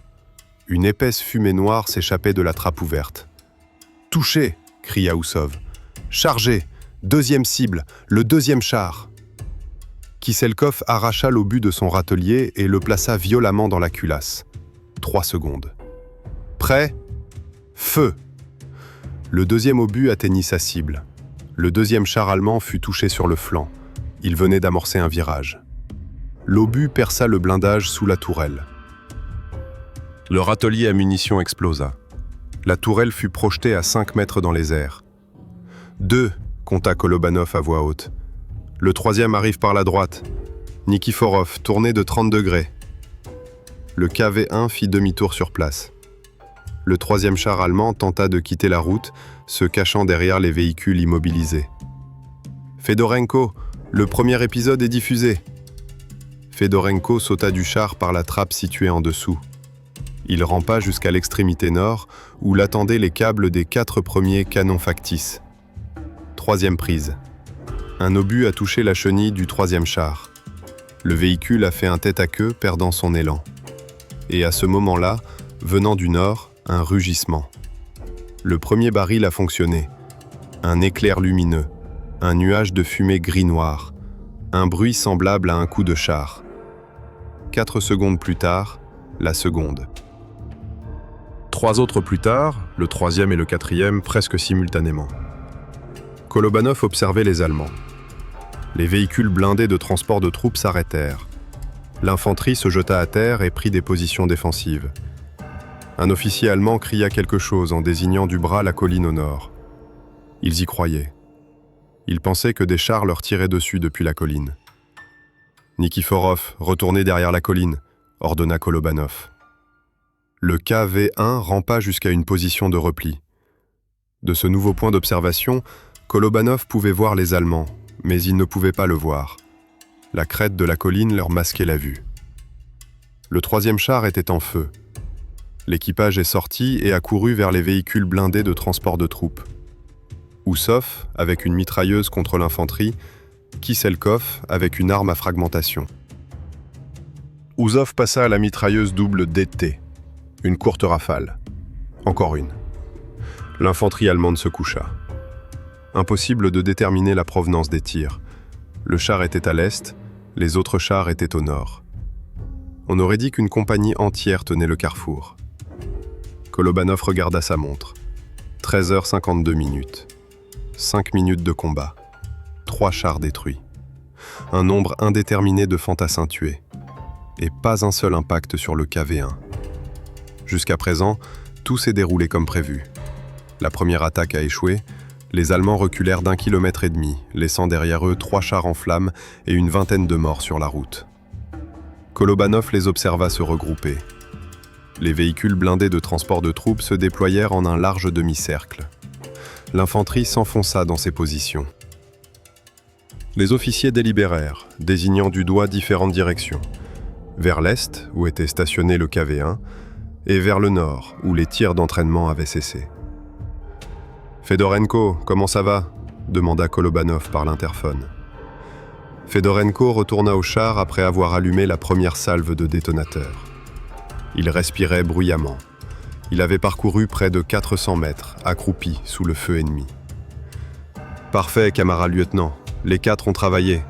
Une épaisse fumée noire s'échappait de la trappe ouverte. « Touché !» cria Oussov. « Chargé ! Deuxième cible, le deuxième char !» Kisselkov arracha l'obus de son râtelier et le plaça violemment dans la culasse. 3 secondes. Prêt ? Feu ! Le deuxième obus atteignit sa cible. Le deuxième char allemand fut touché sur le flanc. Il venait d'amorcer un virage. L'obus perça le blindage sous la tourelle. Le râtelier à munitions explosa. La tourelle fut projetée à 5 mètres dans les airs. « 2 » compta Kolobanov à voix haute. « Le troisième arrive par la droite. Nikiforov, tournée de 30 degrés. » Le KV-1 fit demi-tour sur place. Le troisième char allemand tenta de quitter la route, se cachant derrière les véhicules immobilisés. « Fedorenko, le premier épisode est diffusé. » Fedorenko sauta du char par la trappe située en dessous. Il rampa jusqu'à l'extrémité nord, où l'attendaient les câbles des 4 premiers canons factices. Troisième prise. Un obus a touché la chenille du troisième char. Le véhicule a fait un tête-à-queue, perdant son élan. Et à ce moment-là, venant du nord, un rugissement. Le premier baril a fonctionné. Un éclair lumineux, un nuage de fumée gris-noir, un bruit semblable à un coup de char. 4 secondes plus tard, la seconde. 3 autres plus tard, le troisième et le quatrième presque simultanément. Kolobanov observait les Allemands. Les véhicules blindés de transport de troupes s'arrêtèrent. L'infanterie se jeta à terre et prit des positions défensives. Un officier allemand cria quelque chose en désignant du bras la colline au nord. Ils y croyaient. Ils pensaient que des chars leur tiraient dessus depuis la colline. « Nikiforov, retournez derrière la colline », ordonna Kolobanov. Le KV-1 rampa jusqu'à une position de repli. De ce nouveau point d'observation, Kolobanov pouvait voir les Allemands, mais il ne pouvait pas le voir. La crête de la colline leur masquait la vue. Le troisième char était en feu. L'équipage est sorti et a couru vers les véhicules blindés de transport de troupes. Oussov, avec une mitrailleuse contre l'infanterie, Kisselkov, avec une arme à fragmentation. Oussov passa à la mitrailleuse double DT. Une courte rafale. Encore une. L'infanterie allemande se coucha. Impossible de déterminer la provenance des tirs. Le char était à l'est, les autres chars étaient au nord. On aurait dit qu'une compagnie entière tenait le carrefour. Kolobanov regarda sa montre. 13h52. 5 minutes de combat. 3 chars détruits. Un nombre indéterminé de fantassins tués. Et pas un seul impact sur le KV-1. Jusqu'à présent, tout s'est déroulé comme prévu. La première attaque a échoué, les Allemands reculèrent d'1,5 km, laissant derrière eux 3 chars en flammes et une vingtaine de morts sur la route. Kolobanov les observa se regrouper. Les véhicules blindés de transport de troupes se déployèrent en un large demi-cercle. L'infanterie s'enfonça dans ses positions. Les officiers délibérèrent, désignant du doigt différentes directions. Vers l'est, où était stationné le KV-1, et vers le nord, où les tirs d'entraînement avaient cessé. « Fedorenko, comment ça va ?» demanda Kolobanov par l'interphone. Fedorenko retourna au char après avoir allumé la première salve de détonateurs. Il respirait bruyamment. Il avait parcouru près de 400 mètres, accroupi sous le feu ennemi. « Parfait, camarade lieutenant. Les 4 ont travaillé.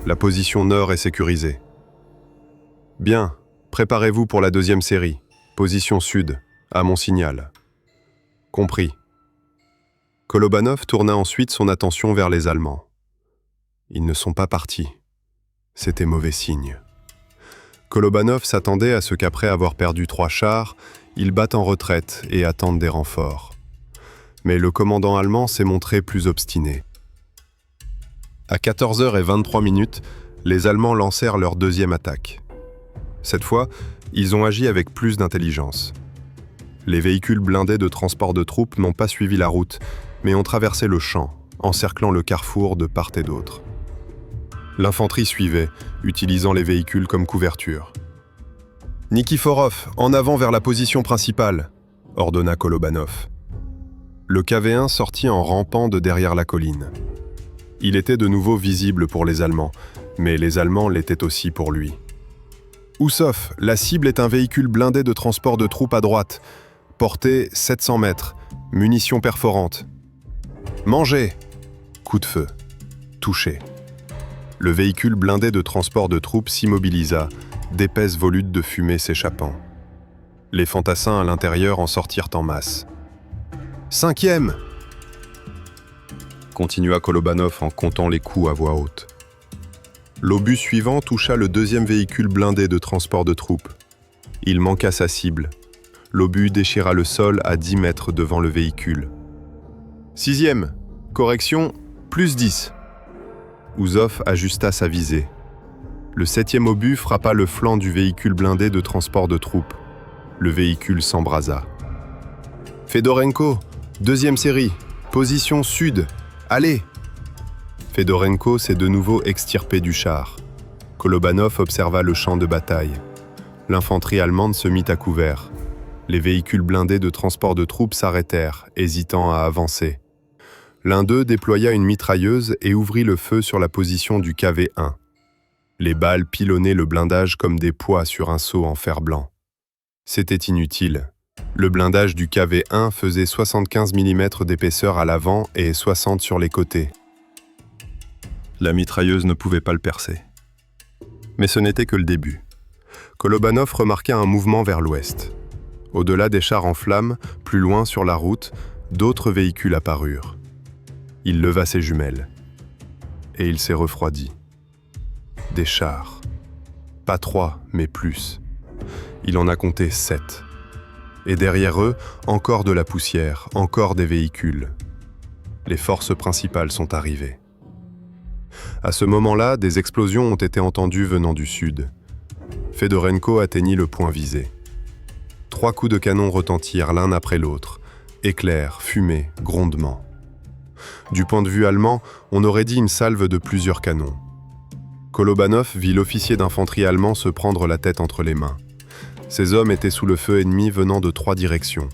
La position nord est sécurisée. »« Bien, préparez-vous pour la deuxième série. Position sud, à mon signal. » « Compris. » Kolobanov tourna ensuite son attention vers les Allemands. Ils ne sont pas partis. C'était mauvais signe. Kolobanov s'attendait à ce qu'après avoir perdu 3 chars, ils battent en retraite et attendent des renforts. Mais le commandant allemand s'est montré plus obstiné. À 14h23, les Allemands lancèrent leur deuxième attaque. Cette fois, ils ont agi avec plus d'intelligence. Les véhicules blindés de transport de troupes n'ont pas suivi la route, mais ont traversé le champ, encerclant le carrefour de part et d'autre. L'infanterie suivait, utilisant les véhicules comme couverture. « Nikiforov, en avant vers la position principale !» ordonna Kolobanov. Le KV-1 sortit en rampant de derrière la colline. Il était de nouveau visible pour les Allemands, mais les Allemands l'étaient aussi pour lui. « Oussov, la cible est un véhicule blindé de transport de troupes à droite. Portée 700 mètres. Munitions perforantes. Mangez !» Coup de feu. Touché. Le véhicule blindé de transport de troupes s'immobilisa, d'épaisses volutes de fumée s'échappant. Les fantassins à l'intérieur en sortirent en masse. « 5e !» continua Kolobanov en comptant les coups à voix haute. L'obus suivant toucha le deuxième véhicule blindé de transport de troupes. Il manqua sa cible. L'obus déchira le sol à 10 mètres devant le véhicule. 6e, correction, plus 10. Ouzov ajusta sa visée. Le 7e obus frappa le flanc du véhicule blindé de transport de troupes. Le véhicule s'embrasa. Fedorenko, deuxième série, position sud, allez! Fedorenko s'est de nouveau extirpé du char. Kolobanov observa le champ de bataille. L'infanterie allemande se mit à couvert. Les véhicules blindés de transport de troupes s'arrêtèrent, hésitant à avancer. L'un d'eux déploya une mitrailleuse et ouvrit le feu sur la position du KV-1. Les balles pilonnaient le blindage comme des poids sur un seau en fer blanc. C'était inutile. Le blindage du KV-1 faisait 75 mm d'épaisseur à l'avant et 60 sur les côtés. La mitrailleuse ne pouvait pas le percer. Mais ce n'était que le début. Kolobanov remarqua un mouvement vers l'ouest. Au-delà des chars en flammes, plus loin sur la route, d'autres véhicules apparurent. Il leva ses jumelles. Et il s'est refroidi. Des chars. Pas 3, mais plus. Il en a compté 7. Et derrière eux, encore de la poussière, encore des véhicules. Les forces principales sont arrivées. À ce moment-là, des explosions ont été entendues venant du sud. Fedorenko atteignit le point visé. 3 coups de canon retentirent l'un après l'autre. Éclairs, fumée, grondements. Du point de vue allemand, on aurait dit une salve de plusieurs canons. Kolobanov vit l'officier d'infanterie allemand se prendre la tête entre les mains. Ces hommes étaient sous le feu ennemi venant de 3 directions.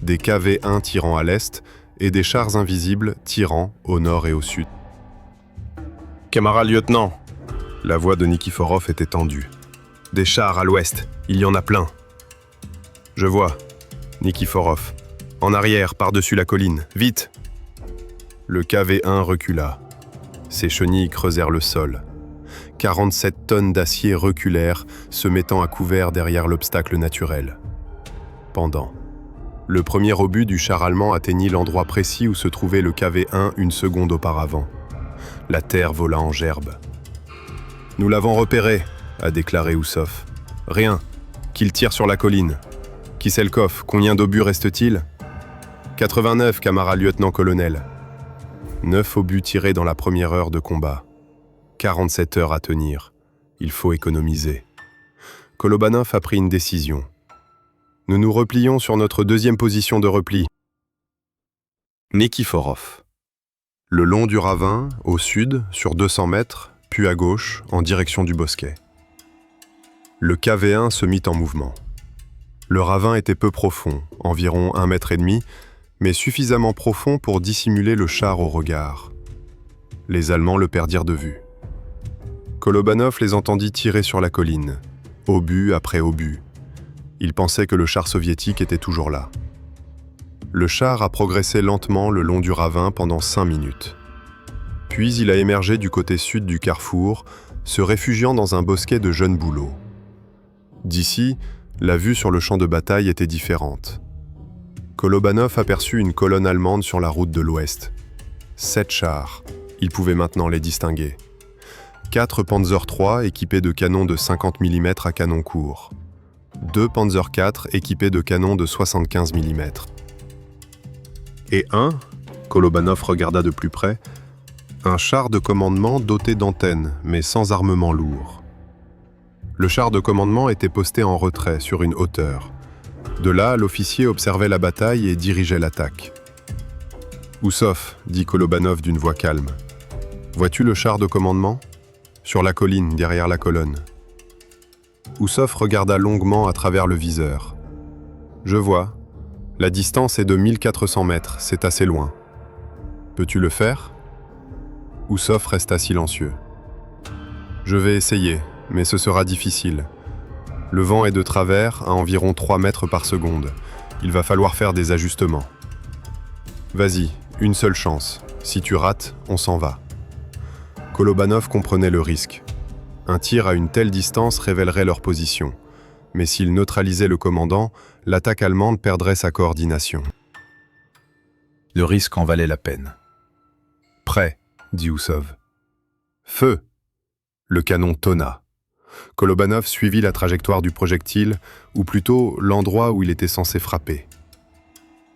Des KV-1 tirant à l'est et des chars invisibles tirant au nord et au sud. « Camarade lieutenant !» La voix de Nikiforov était tendue. « Des chars à l'ouest, il y en a plein. »« Je vois. » Nikiforov. « En arrière, par-dessus la colline, vite !» Le KV-1 recula. Ses chenilles creusèrent le sol. 47 tonnes d'acier reculèrent, se mettant à couvert derrière l'obstacle naturel. Pendant. Le premier obus du char allemand atteignit l'endroit précis où se trouvait le KV-1 une seconde auparavant. La terre vola en gerbe. « Nous l'avons repéré », a déclaré Oussov. « Rien. Qu'il tire sur la colline. Kisselkov, combien d'obus reste-t-il ?»« 89, camarade lieutenant-colonel. » 9 obus tirés dans la première heure de combat. 47 heures à tenir. Il faut économiser. Kolobanov a pris une décision. Nous nous replions sur notre deuxième position de repli. Nikiforov. Le long du ravin, au sud, sur 200 mètres, puis à gauche, en direction du bosquet. Le KV-1 se mit en mouvement. Le ravin était peu profond, environ 1,5 mètre, mais suffisamment profond pour dissimuler le char au regard. Les Allemands le perdirent de vue. Kolobanov les entendit tirer sur la colline, obus après obus. Il pensait que le char soviétique était toujours là. Le char a progressé lentement le long du ravin pendant 5 minutes. Puis il a émergé du côté sud du carrefour, se réfugiant dans un bosquet de jeunes bouleaux. D'ici, la vue sur le champ de bataille était différente. Kolobanov aperçut une colonne allemande sur la route de l'ouest. 7 chars, il pouvait maintenant les distinguer. 4 Panzer III équipés de canons de 50 mm à canon court. 2 Panzer IV équipés de canons de 75 mm. Et un, Kolobanov regarda de plus près, Un char de commandement doté d'antennes, mais sans armement lourd. Le char de commandement était posté en retrait, sur une hauteur. De là, l'officier observait la bataille et dirigeait l'attaque. « Oussov, dit Kolobanov d'une voix calme. Vois-tu le char de commandement ? Sur la colline, derrière la colonne. » Oussov regarda longuement à travers le viseur. « Je vois. La distance est de 1400 mètres, c'est assez loin. Peux-tu le faire ?» Oussov resta silencieux. « Je vais essayer, mais ce sera difficile. Le vent est de travers à environ 3 mètres par seconde. Il va falloir faire des ajustements. Vas-y, une seule chance. Si tu rates, on s'en va. » Kolobanov comprenait le risque. Un tir à une telle distance révélerait leur position. Mais s'il neutralisait le commandant, l'attaque allemande perdrait sa coordination. Le risque en valait la peine. « Prêt, dit Oussov. Feu !» Le canon tonna. Kolobanov suivit la trajectoire du projectile, ou plutôt l'endroit où il était censé frapper.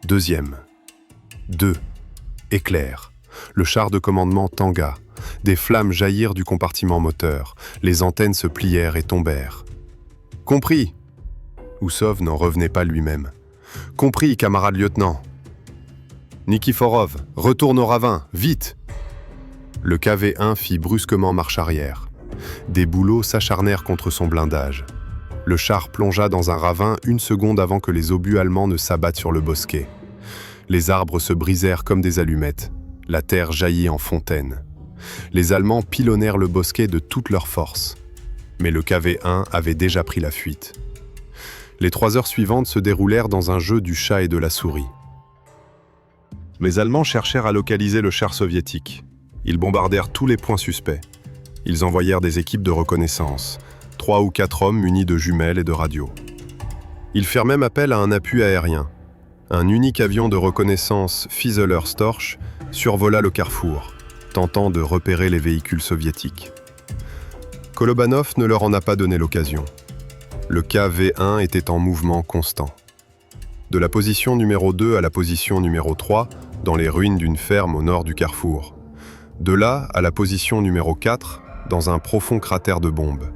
Deuxième. 2. Éclair. Le char de commandement tangua. Des flammes jaillirent du compartiment moteur. Les antennes se plièrent et tombèrent. « Compris !» Oussov n'en revenait pas lui-même. « Compris, camarade lieutenant !»« Nikiforov, retourne au ravin, vite !» Le KV-1 fit brusquement marche arrière. Des bouleaux s'acharnèrent contre son blindage. Le char plongea dans un ravin 1 seconde avant que les obus allemands ne s'abattent sur le bosquet. Les arbres se brisèrent comme des allumettes. La terre jaillit en fontaine. Les Allemands pilonnèrent le bosquet de toute leur force. Mais le KV-1 avait déjà pris la fuite. Les 3 heures suivantes se déroulèrent dans un jeu du chat et de la souris. Les Allemands cherchèrent à localiser le char soviétique. Ils bombardèrent tous les points suspects. Ils envoyèrent des équipes de reconnaissance, 3 ou 4 hommes munis de jumelles et de radios. Ils firent même appel à un appui aérien. Un unique avion de reconnaissance Fieseler Storch survola le carrefour, tentant de repérer les véhicules soviétiques. Kolobanov ne leur en a pas donné l'occasion. Le KV-1 était en mouvement constant. De la position numéro 2 à la position numéro 3, dans les ruines d'une ferme au nord du carrefour. De là à la position numéro 4, dans un profond cratère de bombes.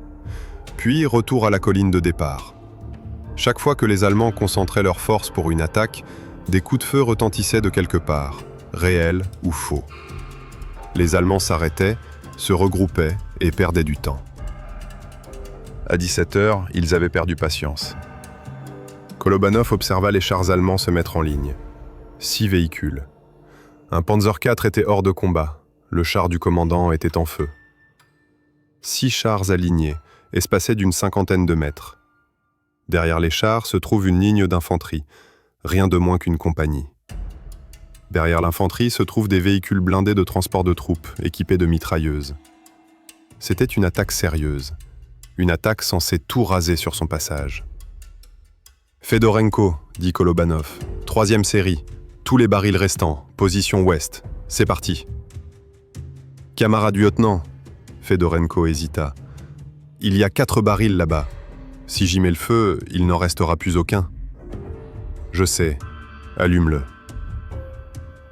Puis retour à la colline de départ. Chaque fois que les Allemands concentraient leurs forces pour une attaque, des coups de feu retentissaient de quelque part, réels ou faux. Les Allemands s'arrêtaient, se regroupaient et perdaient du temps. À 17h, ils avaient perdu patience. Kolobanov observa les chars allemands se mettre en ligne. 6 véhicules. Un Panzer IV était hors de combat. Le char du commandant était en feu. 6 chars alignés, espacés d'une 50aine de mètres. Derrière les chars se trouve une ligne d'infanterie, rien de moins qu'une compagnie. Derrière l'infanterie se trouvent des véhicules blindés de transport de troupes, équipés de mitrailleuses. C'était une attaque sérieuse, une attaque censée tout raser sur son passage. « Fedorenko, dit Kolobanov, 3e série, tous les barils restants, position ouest, c'est parti. »« Camarade lieutenant, » Fedorenko hésita, « il y a 4 barils là-bas. Si j'y mets le feu, il n'en restera plus aucun. »« Je sais, allume-le. »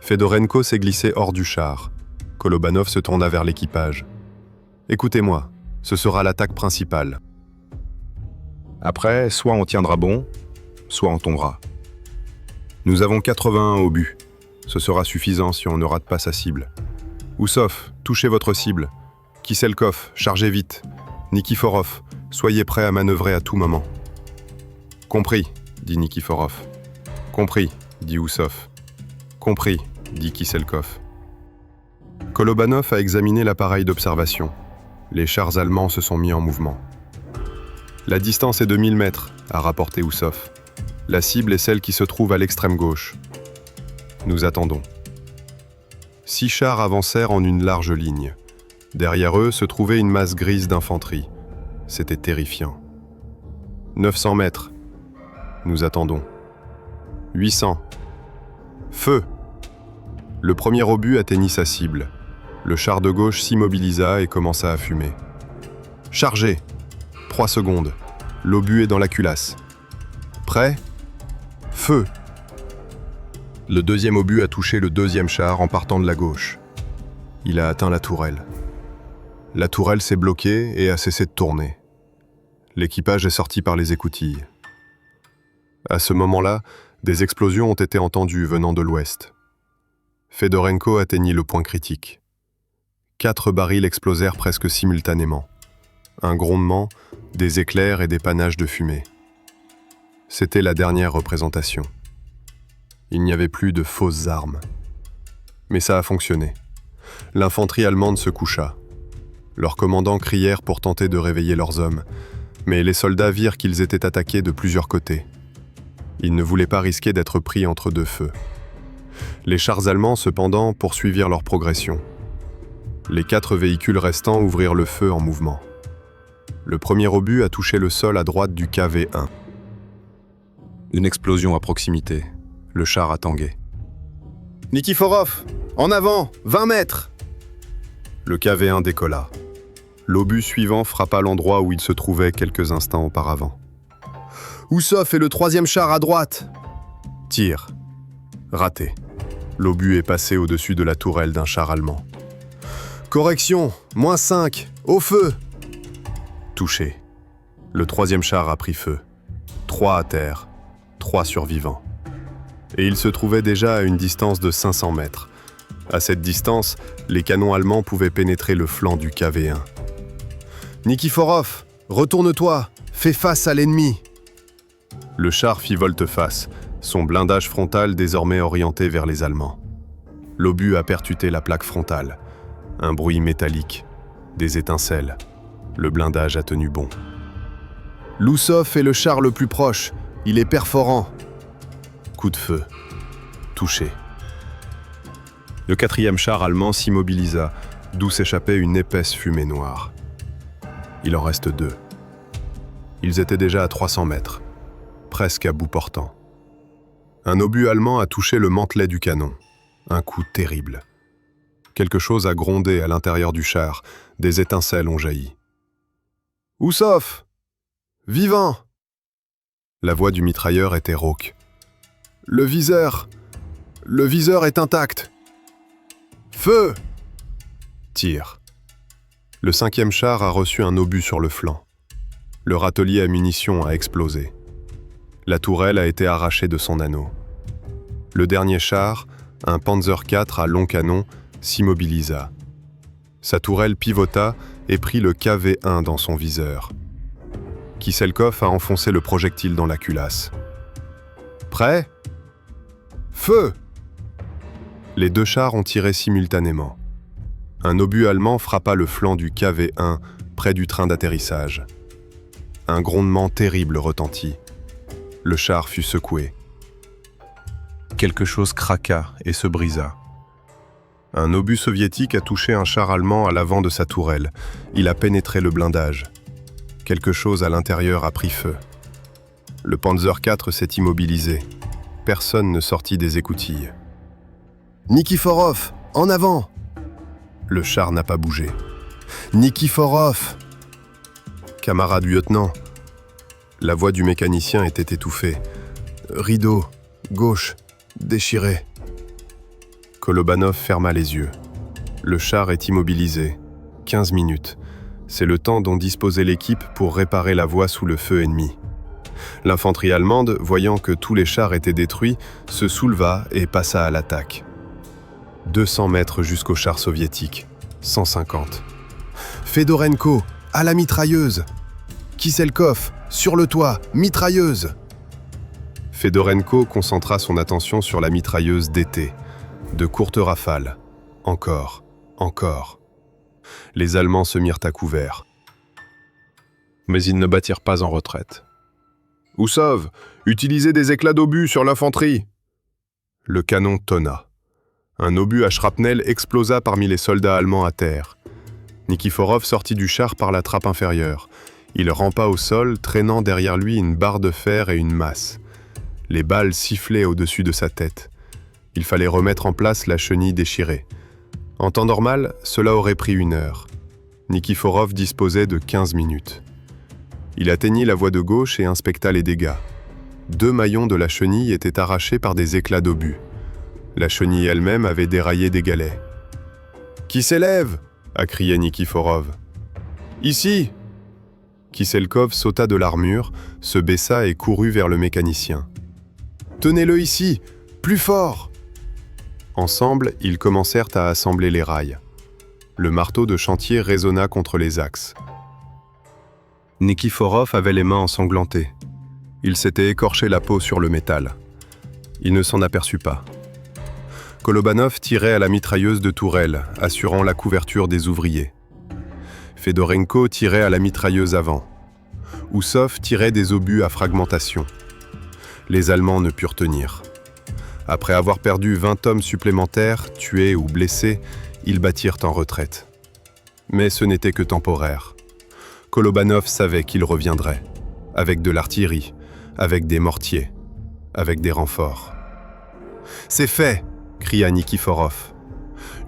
Fedorenko s'est glissé hors du char. Kolobanov se tourna vers l'équipage. « Écoutez-moi, ce sera l'attaque principale. Après, soit on tiendra bon, soit on tombera. Nous avons 81 obus. Ce sera suffisant si on ne rate pas sa cible. Oussov, touchez votre cible. Kiselkov, chargez vite. Nikiforov, soyez prêts à manœuvrer à tout moment. »« Compris, dit Nikiforov. »« Compris, dit Oussov. »« Compris, dit Kiselkov. » Kolobanov a examiné l'appareil d'observation. Les chars allemands se sont mis en mouvement. « La distance est de 1000 mètres, a rapporté Oussov. La cible est celle qui se trouve à l'extrême gauche. Nous attendons. » 6 chars avancèrent en une large ligne. Derrière eux se trouvait une masse grise d'infanterie. C'était terrifiant. 900 mètres. Nous attendons. 800. Feu! Le premier obus atteignit sa cible. Le char de gauche s'immobilisa et commença à fumer. Chargez! 3 secondes. L'obus est dans la culasse. Prêt? Feu! Le deuxième obus a touché le deuxième char en partant de la gauche. Il a atteint la tourelle. La tourelle s'est bloquée et a cessé de tourner. L'équipage est sorti par les écoutilles. À ce moment-là, des explosions ont été entendues venant de l'ouest. Fedorenko atteignit le point critique. 4 barils explosèrent presque simultanément. Un grondement, des éclairs et des panaches de fumée. C'était la dernière représentation. Il n'y avait plus de fausses armes. Mais ça a fonctionné. L'infanterie allemande se coucha. Leurs commandants crièrent pour tenter de réveiller leurs hommes, mais les soldats virent qu'ils étaient attaqués de plusieurs côtés. Ils ne voulaient pas risquer d'être pris entre deux feux. Les chars allemands, cependant, poursuivirent leur progression. Les 4 véhicules restants ouvrirent le feu en mouvement. Le premier obus a touché le sol à droite du KV-1. Une explosion à proximité. Le char a tangué. Nikiforov, en avant, 20 mètres! Le KV-1 décolla. L'obus suivant frappa l'endroit où il se trouvait quelques instants auparavant. Oussov est le 3e char à droite! Tir. Raté. L'obus est passé au-dessus de la tourelle d'un char allemand. Correction, -5, au feu! Touché. Le 3e char a pris feu. 3 à terre, 3 survivants. Et il se trouvait déjà à une distance de 500 mètres. À cette distance, les canons allemands pouvaient pénétrer le flanc du KV-1. Nikiforov, retourne-toi, fais face à l'ennemi. Le char fit volte-face, son blindage frontal désormais orienté vers les Allemands. L'obus a percuté la plaque frontale. Un bruit métallique, des étincelles. Le blindage a tenu bon. Loussov est le char le plus proche, il est perforant. Coup de feu. Touché. Le 4e char allemand s'immobilisa, d'où s'échappait une épaisse fumée noire. Il en reste 2. Ils étaient déjà à 300 mètres, presque à bout portant. Un obus allemand a touché le mantelet du canon. Un coup terrible. Quelque chose a grondé à l'intérieur du char, des étincelles ont jailli. « Oussov! Vivant !» La voix du mitrailleur était rauque. « Le viseur est intact !» Feu! Tir. Le 5e char a reçu un obus sur le flanc. Le râtelier à munitions a explosé. La tourelle a été arrachée de son anneau. Le dernier char, un Panzer IV à long canon, s'immobilisa. Sa tourelle pivota et prit le KV-1 dans son viseur. Kiselkov a enfoncé le projectile dans la culasse. Prêt? Feu! Les 2 chars ont tiré simultanément. Un obus allemand frappa le flanc du KV-1 près du train d'atterrissage. Un grondement terrible retentit. Le char fut secoué. Quelque chose craqua et se brisa. Un obus soviétique a touché un char allemand à l'avant de sa tourelle. Il a pénétré le blindage. Quelque chose à l'intérieur a pris feu. Le Panzer IV s'est immobilisé. Personne ne sortit des écoutilles. « Nikiforov, en avant !» Le char n'a pas bougé. « Nikiforov !» Camarade lieutenant. La voix du mécanicien était étouffée. « Rideau, gauche, déchiré. » Kolobanov ferma les yeux. Le char est immobilisé. 15 minutes. C'est le temps dont disposait l'équipe pour réparer la voie sous le feu ennemi. L'infanterie allemande, voyant que tous les chars étaient détruits, se souleva et passa à l'attaque. 200 mètres jusqu'au char soviétique. 150. Fedorenko, à la mitrailleuse. Kiselkov, sur le toit, mitrailleuse. Fedorenko concentra son attention sur la mitrailleuse d'été. De courtes rafales. Encore, encore. Les Allemands se mirent à couvert. Mais ils ne battirent pas en retraite. « Oussov, utilisez des éclats d'obus sur l'infanterie !» Le canon tonna. Un obus à shrapnel explosa parmi les soldats allemands à terre. Nikiforov sortit du char par la trappe inférieure. Il rampa au sol, traînant derrière lui une barre de fer et une masse. Les balles sifflaient au-dessus de sa tête. Il fallait remettre en place la chenille déchirée. En temps normal, cela aurait pris 1 heure. Nikiforov disposait de 15 minutes. Il atteignit la voie de gauche et inspecta les dégâts. 2 maillons de la chenille étaient arrachés par des éclats d'obus. La chenille elle-même avait déraillé des galets. Qui s'élève » a crié Nikiforov. « Ici !» Kiselkov sauta de l'armure, se baissa et courut vers le mécanicien. « Tenez-le ici, plus fort !» Ensemble, ils commencèrent à assembler les rails. Le marteau de chantier résonna contre les axes. Nikiforov avait les mains ensanglantées. Il s'était écorché la peau sur le métal. Il ne s'en aperçut pas. Kolobanov tirait à la mitrailleuse de tourelle, assurant la couverture des ouvriers. Fedorenko tirait à la mitrailleuse avant. Oussov tirait des obus à fragmentation. Les Allemands ne purent tenir. Après avoir perdu 20 hommes supplémentaires, tués ou blessés, ils battirent en retraite. Mais ce n'était que temporaire. Kolobanov savait qu'il reviendrait, avec de l'artillerie, avec des mortiers, avec des renforts. « C'est fait !» cria Nikiforov.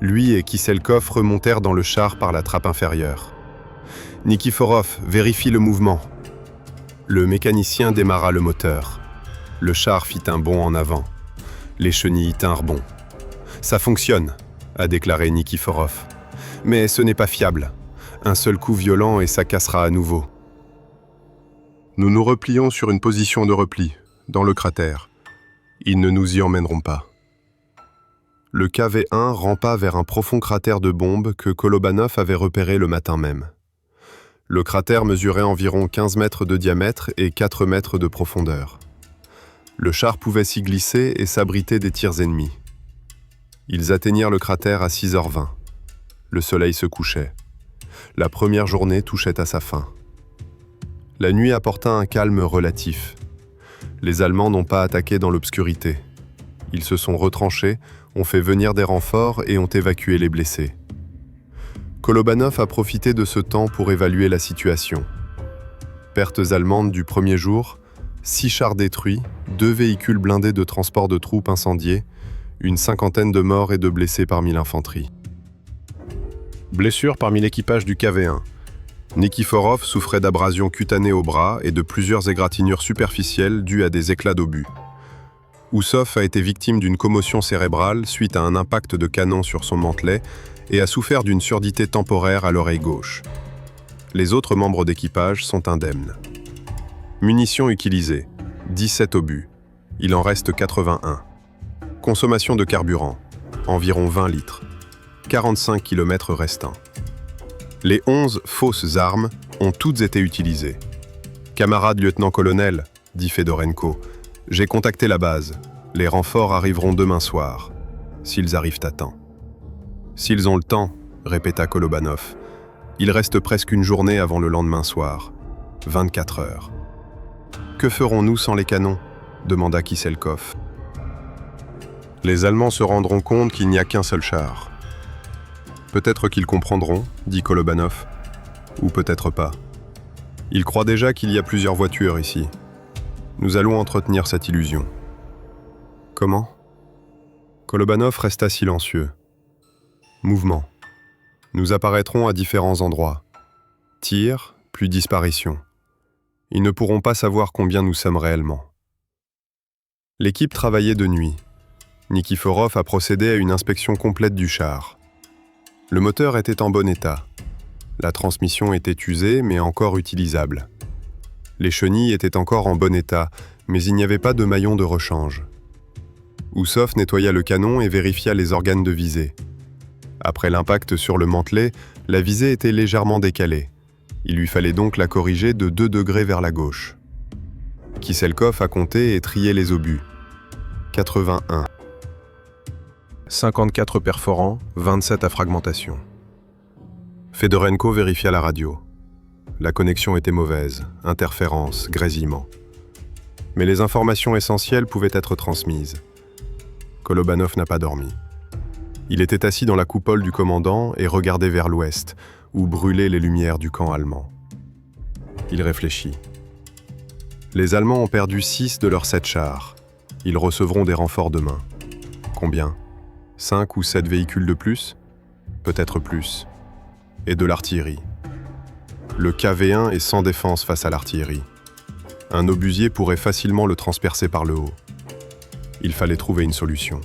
Lui et Kiselkov remontèrent dans le char par la trappe inférieure. « Nikiforov, vérifie le mouvement. » Le mécanicien démarra le moteur. Le char fit un bond en avant. Les chenilles tinrent bon. « Ça fonctionne !» a déclaré Nikiforov. « Mais ce n'est pas fiable. Un seul coup violent et ça cassera à nouveau. » Nous nous replions sur une position de repli, dans le cratère. Ils ne nous y emmèneront pas. Le KV-1 rampa vers un profond cratère de bombe que Kolobanov avait repéré le matin même. Le cratère mesurait environ 15 mètres de diamètre et 4 mètres de profondeur. Le char pouvait s'y glisser et s'abriter des tirs ennemis. Ils atteignirent le cratère à 6h20. Le soleil se couchait. La première journée touchait à sa fin. La nuit apporta un calme relatif. Les Allemands n'ont pas attaqué dans l'obscurité. Ils se sont retranchés, ont fait venir des renforts et ont évacué les blessés. Kolobanov a profité de ce temps pour évaluer la situation. Pertes allemandes du premier jour, 6 chars détruits, 2 véhicules blindés de transport de troupes incendiés, une 50aine de morts et de blessés parmi l'infanterie. Blessures parmi l'équipage du KV-1. Nikiforov souffrait d'abrasions cutanées au bras et de plusieurs égratignures superficielles dues à des éclats d'obus. Oussov a été victime d'une commotion cérébrale suite à un impact de canon sur son mantelet et a souffert d'une surdité temporaire à l'oreille gauche. Les autres membres d'équipage sont indemnes. Munitions utilisées, 17 obus. Il en reste 81. Consommation de carburant, environ 20 litres. 45 km restants. Les 11 fausses armes ont toutes été utilisées. « Camarade lieutenant-colonel », dit Fedorenko, « j'ai contacté la base. Les renforts arriveront demain soir, s'ils arrivent à temps. » « S'ils ont le temps, » répéta Kolobanov. « Il reste presque une journée avant le lendemain soir. 24 heures. »« Que ferons-nous sans les canons ?» demanda Kiselkov. « Les Allemands se rendront compte qu'il n'y a qu'un seul char. » « Peut-être qu'ils comprendront, » dit Kolobanov. « Ou peut-être pas. Ils croient déjà qu'il y a plusieurs voitures ici. Nous allons entretenir cette illusion. » « Comment ?» Kolobanov resta silencieux. Mouvement. Nous apparaîtrons à différents endroits. Tir, puis disparition. Ils ne pourront pas savoir combien nous sommes réellement. L'équipe travaillait de nuit. Nikiforov a procédé à une inspection complète du char. Le moteur était en bon état. La transmission était usée, mais encore utilisable. Les chenilles étaient encore en bon état, mais il n'y avait pas de maillon de rechange. Oussov nettoya le canon et vérifia les organes de visée. Après l'impact sur le mantelet, la visée était légèrement décalée. Il lui fallait donc la corriger de 2 degrés vers la gauche. Kiselkov a compté et trié les obus. 81. 54 perforants, 27 à fragmentation. Fedorenko vérifia la radio. La connexion était mauvaise, interférence, grésillement. Mais les informations essentielles pouvaient être transmises. Kolobanov n'a pas dormi. Il était assis dans la coupole du commandant et regardait vers l'ouest, où brûlaient les lumières du camp allemand. Il réfléchit. Les Allemands ont perdu 6 de leurs 7 chars. Ils recevront des renforts demain. Combien ? 5 ou 7 véhicules de plus ? Peut-être plus. Et de l'artillerie. Le KV-1 est sans défense face à l'artillerie. Un obusier pourrait facilement le transpercer par le haut. Il fallait trouver une solution.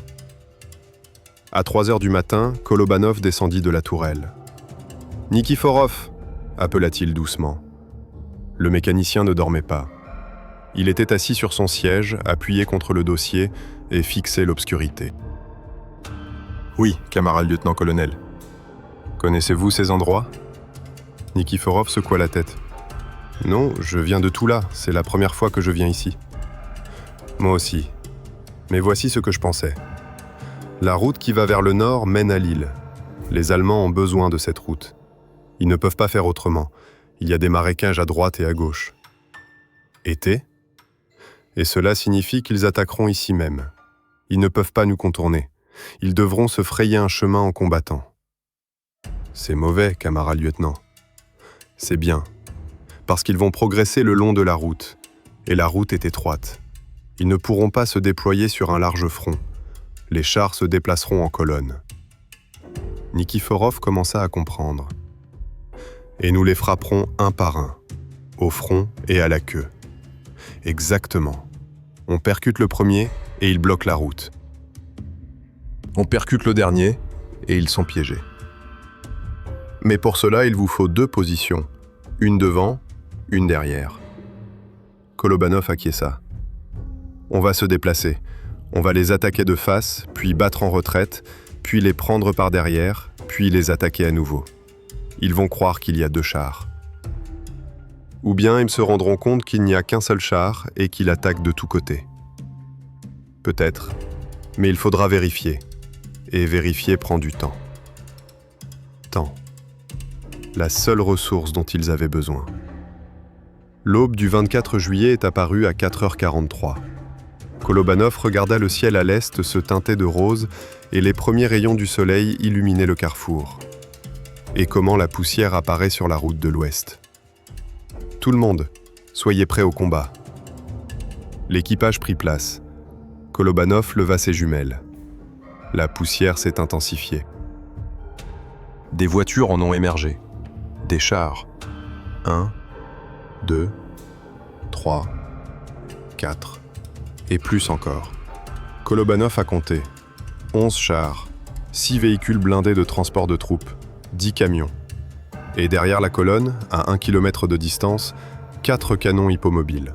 À 3 heures du matin, Kolobanov descendit de la tourelle. « Nikiforov !» appela-t-il doucement. Le mécanicien ne dormait pas. Il était assis sur son siège, appuyé contre le dossier et fixait l'obscurité. « Oui, camarade lieutenant-colonel. Connaissez-vous ces endroits ?» Nikiforov secoua la tête. « Non, je viens de Toula, c'est la première fois que je viens ici. » « Moi aussi. Mais voici ce que je pensais. La route qui va vers le nord mène à Lille. Les Allemands ont besoin de cette route. Ils ne peuvent pas faire autrement. Il y a des marécages à droite et à gauche. Été ? Et cela signifie qu'ils attaqueront ici même. Ils ne peuvent pas nous contourner. Ils devront se frayer un chemin en combattant. C'est mauvais, camarade lieutenant. C'est bien, parce qu'ils vont progresser le long de la route, et la route est étroite. Ils ne pourront pas se déployer sur un large front. Les chars se déplaceront en colonne. Nikiforov commença à comprendre. Et nous les frapperons un par un, au front et à la queue. Exactement. On percute le premier et ils bloquent la route. On percute le dernier et ils sont piégés. Mais pour cela, il vous faut 2 positions, une devant, une derrière. Kolobanov acquiesça. On va se déplacer. On va les attaquer de face, puis battre en retraite, puis les prendre par derrière, puis les attaquer à nouveau. Ils vont croire qu'il y a 2 chars. Ou bien ils se rendront compte qu'il n'y a qu'un seul char et qu'il attaque de tous côtés. Peut-être, mais il faudra vérifier. Et vérifier prend du temps. Temps. La seule ressource dont ils avaient besoin. L'aube du 24 juillet est apparue à 4h43. Kolobanov regarda le ciel à l'est se teinter de rose et les premiers rayons du soleil illuminaient le carrefour. Et comment la poussière apparaît sur la route de l'ouest. Tout le monde, soyez prêts au combat. L'équipage prit place. Kolobanov leva ses jumelles. La poussière s'est intensifiée. Des voitures en ont émergé. Des chars. 1, 2, 3, 4... et plus encore. Kolobanov a compté 11 chars, 6 véhicules blindés de transport de troupes, 10 camions. Et derrière la colonne, à 1 km de distance, 4 canons hippomobiles.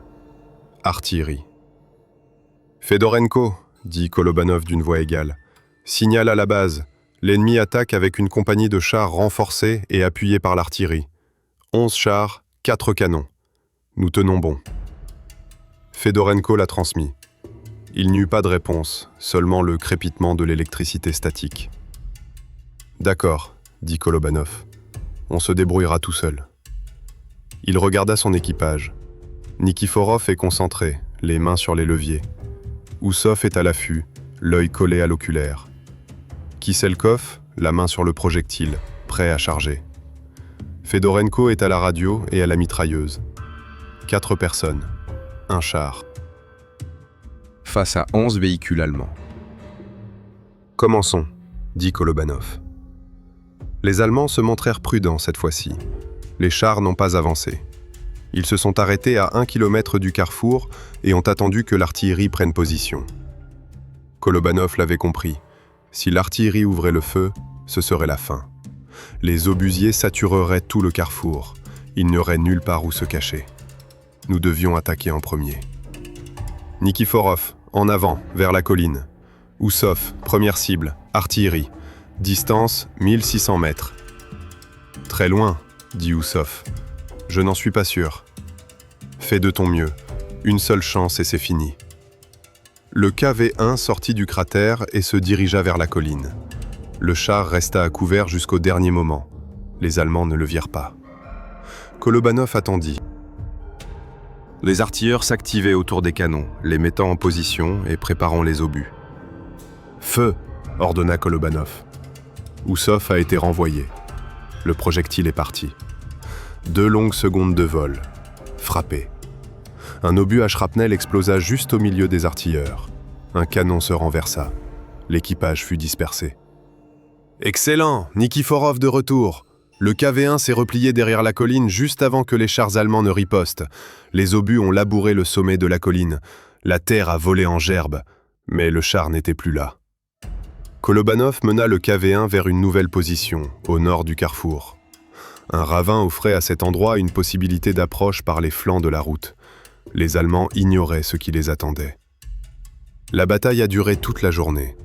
Artillerie. « Fedorenko » dit Kolobanov d'une voix égale. « Signal à la base. L'ennemi attaque avec une compagnie de chars renforcés et appuyés par l'artillerie. 11 chars, 4 canons. Nous tenons bon. » Fedorenko l'a transmis. Il n'y eut pas de réponse, seulement le crépitement de l'électricité statique. « D'accord, » dit Kolobanov. « On se débrouillera tout seul. » Il regarda son équipage. Nikiforov est concentré, les mains sur les leviers. Oussov est à l'affût, l'œil collé à l'oculaire. Kiselkov, la main sur le projectile, prêt à charger. Fedorenko est à la radio et à la mitrailleuse. 4 personnes. 1 char. Face à 11 véhicules allemands. « Commençons, » dit Kolobanov. Les Allemands se montrèrent prudents cette fois-ci. Les chars n'ont pas avancé. Ils se sont arrêtés à 1 km du carrefour et ont attendu que l'artillerie prenne position. Kolobanov l'avait compris. Si l'artillerie ouvrait le feu, ce serait la fin. Les obusiers satureraient tout le carrefour. Il n'y aurait nulle part où se cacher. Nous devions attaquer en premier. Nikiforov, en avant, vers la colline. Oussov, première cible, artillerie. Distance, 1600 mètres. Très loin, dit Oussov. Je n'en suis pas sûr. Fais de ton mieux. Une seule chance et c'est fini. Le KV-1 sortit du cratère et se dirigea vers la colline. Le char resta à couvert jusqu'au dernier moment. Les Allemands ne le virent pas. Kolobanov attendit. Les artilleurs s'activaient autour des canons, les mettant en position et préparant les obus. « Feu !» ordonna Kolobanov. Oussov a été renvoyé. Le projectile est parti. 2 longues secondes de vol. Frappé. Un obus à shrapnel explosa juste au milieu des artilleurs. Un canon se renversa. L'équipage fut dispersé. « Excellent ! Nikiforov de retour !» Le KV-1 s'est replié derrière la colline juste avant que les chars allemands ne ripostent. Les obus ont labouré le sommet de la colline. La terre a volé en gerbes, mais le char n'était plus là. Kolobanov mena le KV-1 vers une nouvelle position, au nord du carrefour. Un ravin offrait à cet endroit une possibilité d'approche par les flancs de la route. Les Allemands ignoraient ce qui les attendait. La bataille a duré toute la journée.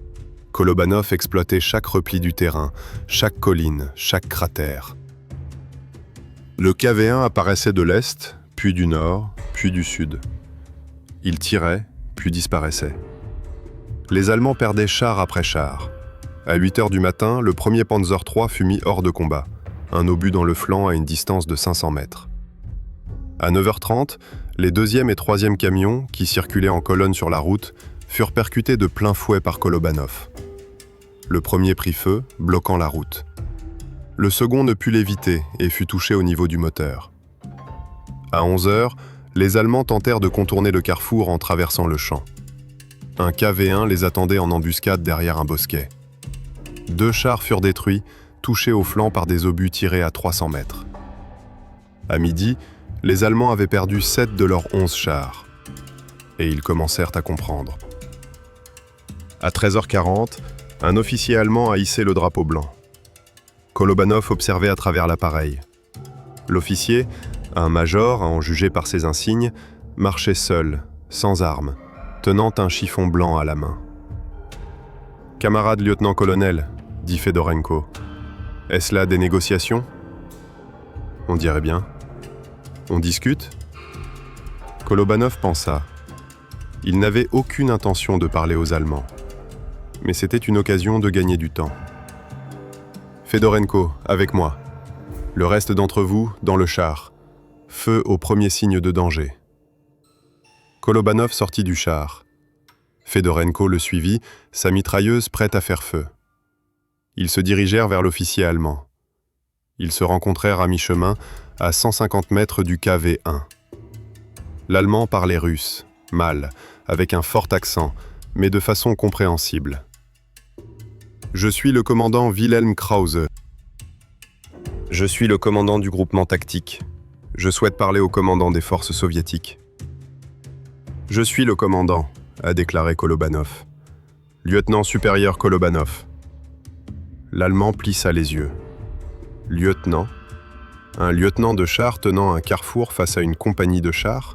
Kolobanov exploitait chaque repli du terrain, chaque colline, chaque cratère. Le KV-1 apparaissait de l'est, puis du nord, puis du sud. Il tirait, puis disparaissait. Les Allemands perdaient char après char. À 8 heures du matin, le premier Panzer III fut mis hors de combat, un obus dans le flanc à une distance de 500 mètres. À 9h30, les deuxième et troisième camions, qui circulaient en colonne sur la route, furent percutés de plein fouet par Kolobanov. Le premier prit feu, bloquant la route. Le second ne put l'éviter et fut touché au niveau du moteur. À 11h, les Allemands tentèrent de contourner le carrefour en traversant le champ. Un KV-1 les attendait en embuscade derrière un bosquet. 2 chars furent détruits, touchés au flanc par des obus tirés à 300 mètres. À midi, les Allemands avaient perdu 7 de leurs 11 chars. Et ils commencèrent à comprendre. À 13h40, un officier allemand a hissé le drapeau blanc. Kolobanov observait à travers l'appareil. L'officier, un major à en juger par ses insignes, marchait seul, sans armes, tenant un chiffon blanc à la main. « Camarade lieutenant-colonel », dit Fedorenko, « est-ce là des négociations ?»« On dirait bien. »« On discute ?» Kolobanov pensa. Il n'avait aucune intention de parler aux Allemands. Mais c'était une occasion de gagner du temps. « Fedorenko, avec moi. Le reste d'entre vous, dans le char. Feu au premier signe de danger. » Kolobanov sortit du char. Fedorenko le suivit, sa mitrailleuse prête à faire feu. Ils se dirigèrent vers l'officier allemand. Ils se rencontrèrent à mi-chemin, à 150 mètres du KV-1. L'Allemand parlait russe, mal, avec un fort accent, mais de façon compréhensible. « Je suis le commandant Wilhelm Krause. Je suis le commandant du groupement tactique. Je souhaite parler au commandant des forces soviétiques. »« Je suis le commandant, » a déclaré Kolobanov. « Lieutenant supérieur Kolobanov. » L'Allemand plissa les yeux. « Lieutenant ? Un lieutenant de char tenant un carrefour face à une compagnie de chars ?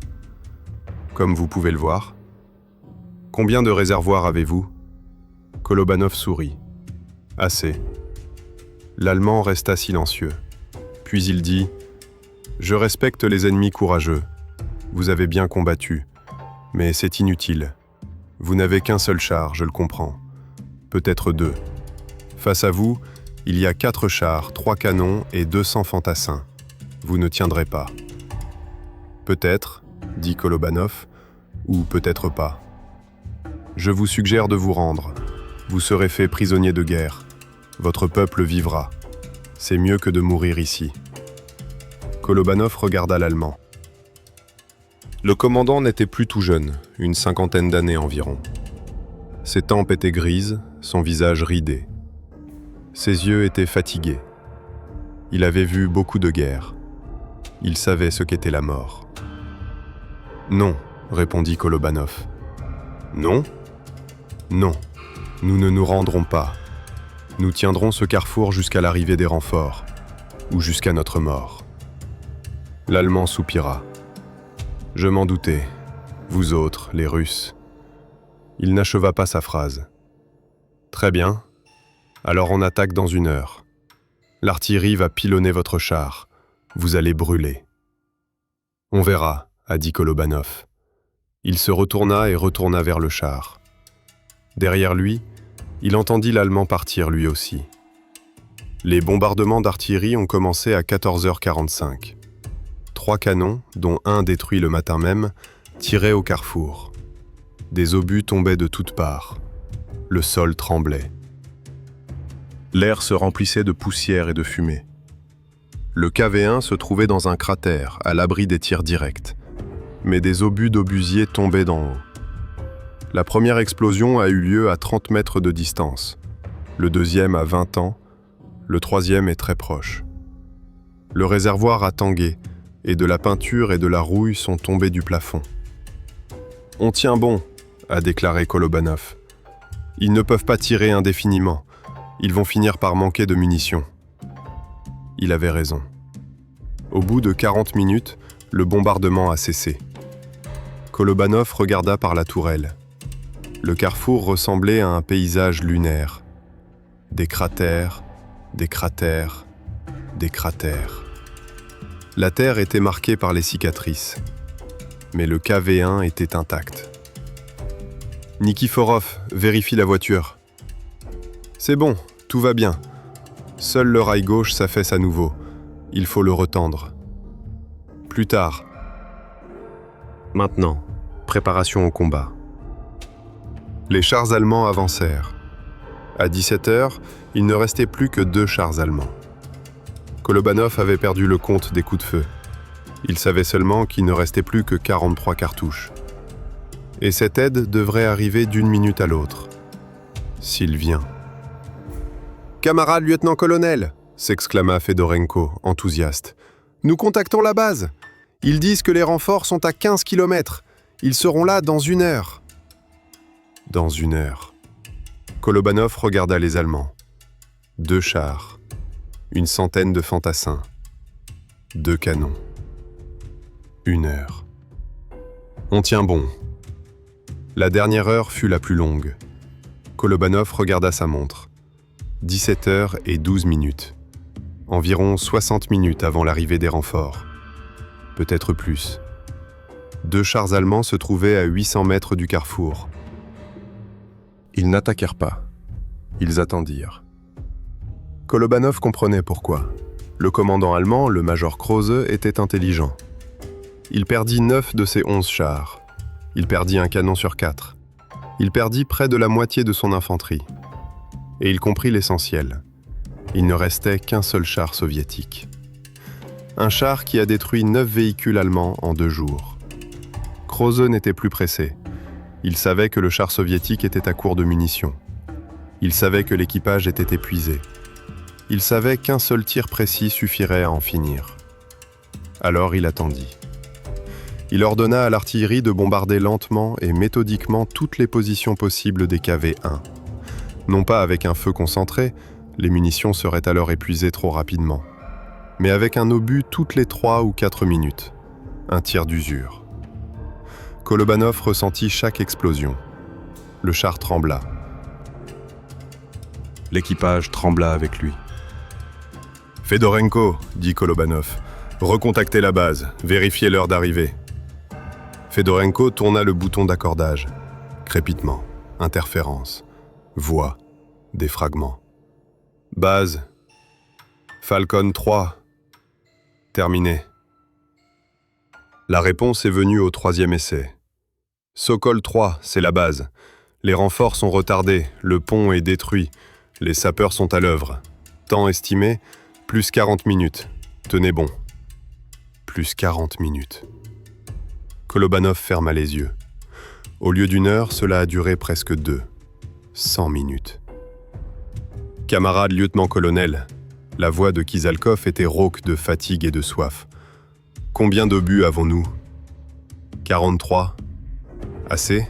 Comme vous pouvez le voir. Combien de réservoirs avez-vous ? » Kolobanov sourit. « Assez. » L'Allemand resta silencieux. Puis il dit « Je respecte les ennemis courageux. Vous avez bien combattu. Mais c'est inutile. Vous n'avez qu'un seul char, je le comprends. Peut-être 2. Face à vous, il y a 4 chars, 3 canons et 200 fantassins. Vous ne tiendrez pas. »« Peut-être, » dit Kolobanov, « ou peut-être pas. Je vous suggère de vous rendre. Vous serez fait prisonnier de guerre. Votre peuple vivra. C'est mieux que de mourir ici. » Kolobanov regarda l'Allemand. Le commandant n'était plus tout jeune, une 50aine d'années environ. Ses tempes étaient grises, son visage ridé. Ses yeux étaient fatigués. Il avait vu beaucoup de guerres. Il savait ce qu'était la mort. « Non, » répondit Kolobanov. « Non ? Non, nous ne nous rendrons pas. Nous tiendrons ce carrefour jusqu'à l'arrivée des renforts, ou jusqu'à notre mort. » L'Allemand soupira. « Je m'en doutais, vous autres, les Russes. » Il n'acheva pas sa phrase. « Très bien. Alors on attaque dans 1 heure. L'artillerie va pilonner votre char. Vous allez brûler. »« On verra, » a dit Kolobanov. Il se retourna et retourna vers le char. Derrière lui, il entendit l'Allemand partir lui aussi. Les bombardements d'artillerie ont commencé à 14h45. 3 canons, dont un détruit le matin même, tiraient au carrefour. Des obus tombaient de toutes parts. Le sol tremblait. L'air se remplissait de poussière et de fumée. Le KV-1 se trouvait dans un cratère, à l'abri des tirs directs. Mais des obus d'obusiers tombaient d'en haut. La première explosion a eu lieu à 30 mètres de distance. Le deuxième à 20 ans. Le troisième est très proche. Le réservoir a tangué, et de la peinture et de la rouille sont tombés du plafond. « On tient bon », a déclaré Kolobanov. Ils ne peuvent pas tirer indéfiniment. Ils vont finir par manquer de munitions. Il avait raison. Au bout de 40 minutes, le bombardement a cessé. Kolobanov regarda par la tourelle. Le carrefour ressemblait à un paysage lunaire. Des cratères, des cratères, des cratères. La terre était marquée par les cicatrices. Mais le KV-1 était intact. Nikiforov, vérifie la voiture. C'est bon, tout va bien. Seul le rail gauche s'affaisse à nouveau. Il faut le retendre. Plus tard. Maintenant, préparation au combat. Les chars allemands avancèrent. À 17h, il ne restait plus que 2 chars allemands. Kolobanov avait perdu le compte des coups de feu. Il savait seulement qu'il ne restait plus que 43 cartouches. Et cette aide devrait arriver d'une minute à l'autre. S'il vient. « Camarade lieutenant-colonel !» s'exclama Fedorenko, enthousiaste. « Nous contactons la base. Ils disent que les renforts sont à 15 km. Ils seront là dans 1 heure. » Dans 1 heure. Kolobanov regarda les Allemands. 2 chars. Une centaine de fantassins. 2 canons. 1 heure. On tient bon. La dernière heure fut la plus longue. Kolobanov regarda sa montre. 17h12. Environ 60 minutes avant l'arrivée des renforts. Peut-être plus. 2 chars allemands se trouvaient à 800 mètres du carrefour. Ils n'attaquèrent pas. Ils attendirent. Kolobanov comprenait pourquoi. Le commandant allemand, le major Krause, était intelligent. Il perdit 9 de ses 11 chars. Il perdit un canon sur 4. Il perdit près de la moitié de son infanterie. Et il comprit l'essentiel. Il ne restait qu'un seul char soviétique. Un char qui a détruit 9 véhicules allemands en 2 jours. Krause n'était plus pressé. Il savait que le char soviétique était à court de munitions. Il savait que l'équipage était épuisé. Il savait qu'un seul tir précis suffirait à en finir. Alors il attendit. Il ordonna à l'artillerie de bombarder lentement et méthodiquement toutes les positions possibles des KV-1. Non pas avec un feu concentré, les munitions seraient alors épuisées trop rapidement, mais avec un obus toutes les 3 ou 4 minutes, un tir d'usure. Kolobanov ressentit chaque explosion. Le char trembla. L'équipage trembla avec lui. « Fedorenko, dit Kolobanov, recontactez la base, vérifiez l'heure d'arrivée. » Fedorenko tourna le bouton d'accordage. Crépitement, interférence, voix, des fragments. Base. Falcon 3. Terminé. La réponse est venue au 3e essai. Sokol 3, c'est la base. Les renforts sont retardés, le pont est détruit, les sapeurs sont à l'œuvre. Temps estimé, plus 40 minutes. Tenez bon. Plus 40 minutes. Kolobanov ferma les yeux. Au lieu d'1 heure, cela a duré presque 2. 100 minutes. Camarade lieutenant-colonel, la voix de Kizalkov était rauque de fatigue et de soif. Combien d'obus avons-nous ? 43. Assez ?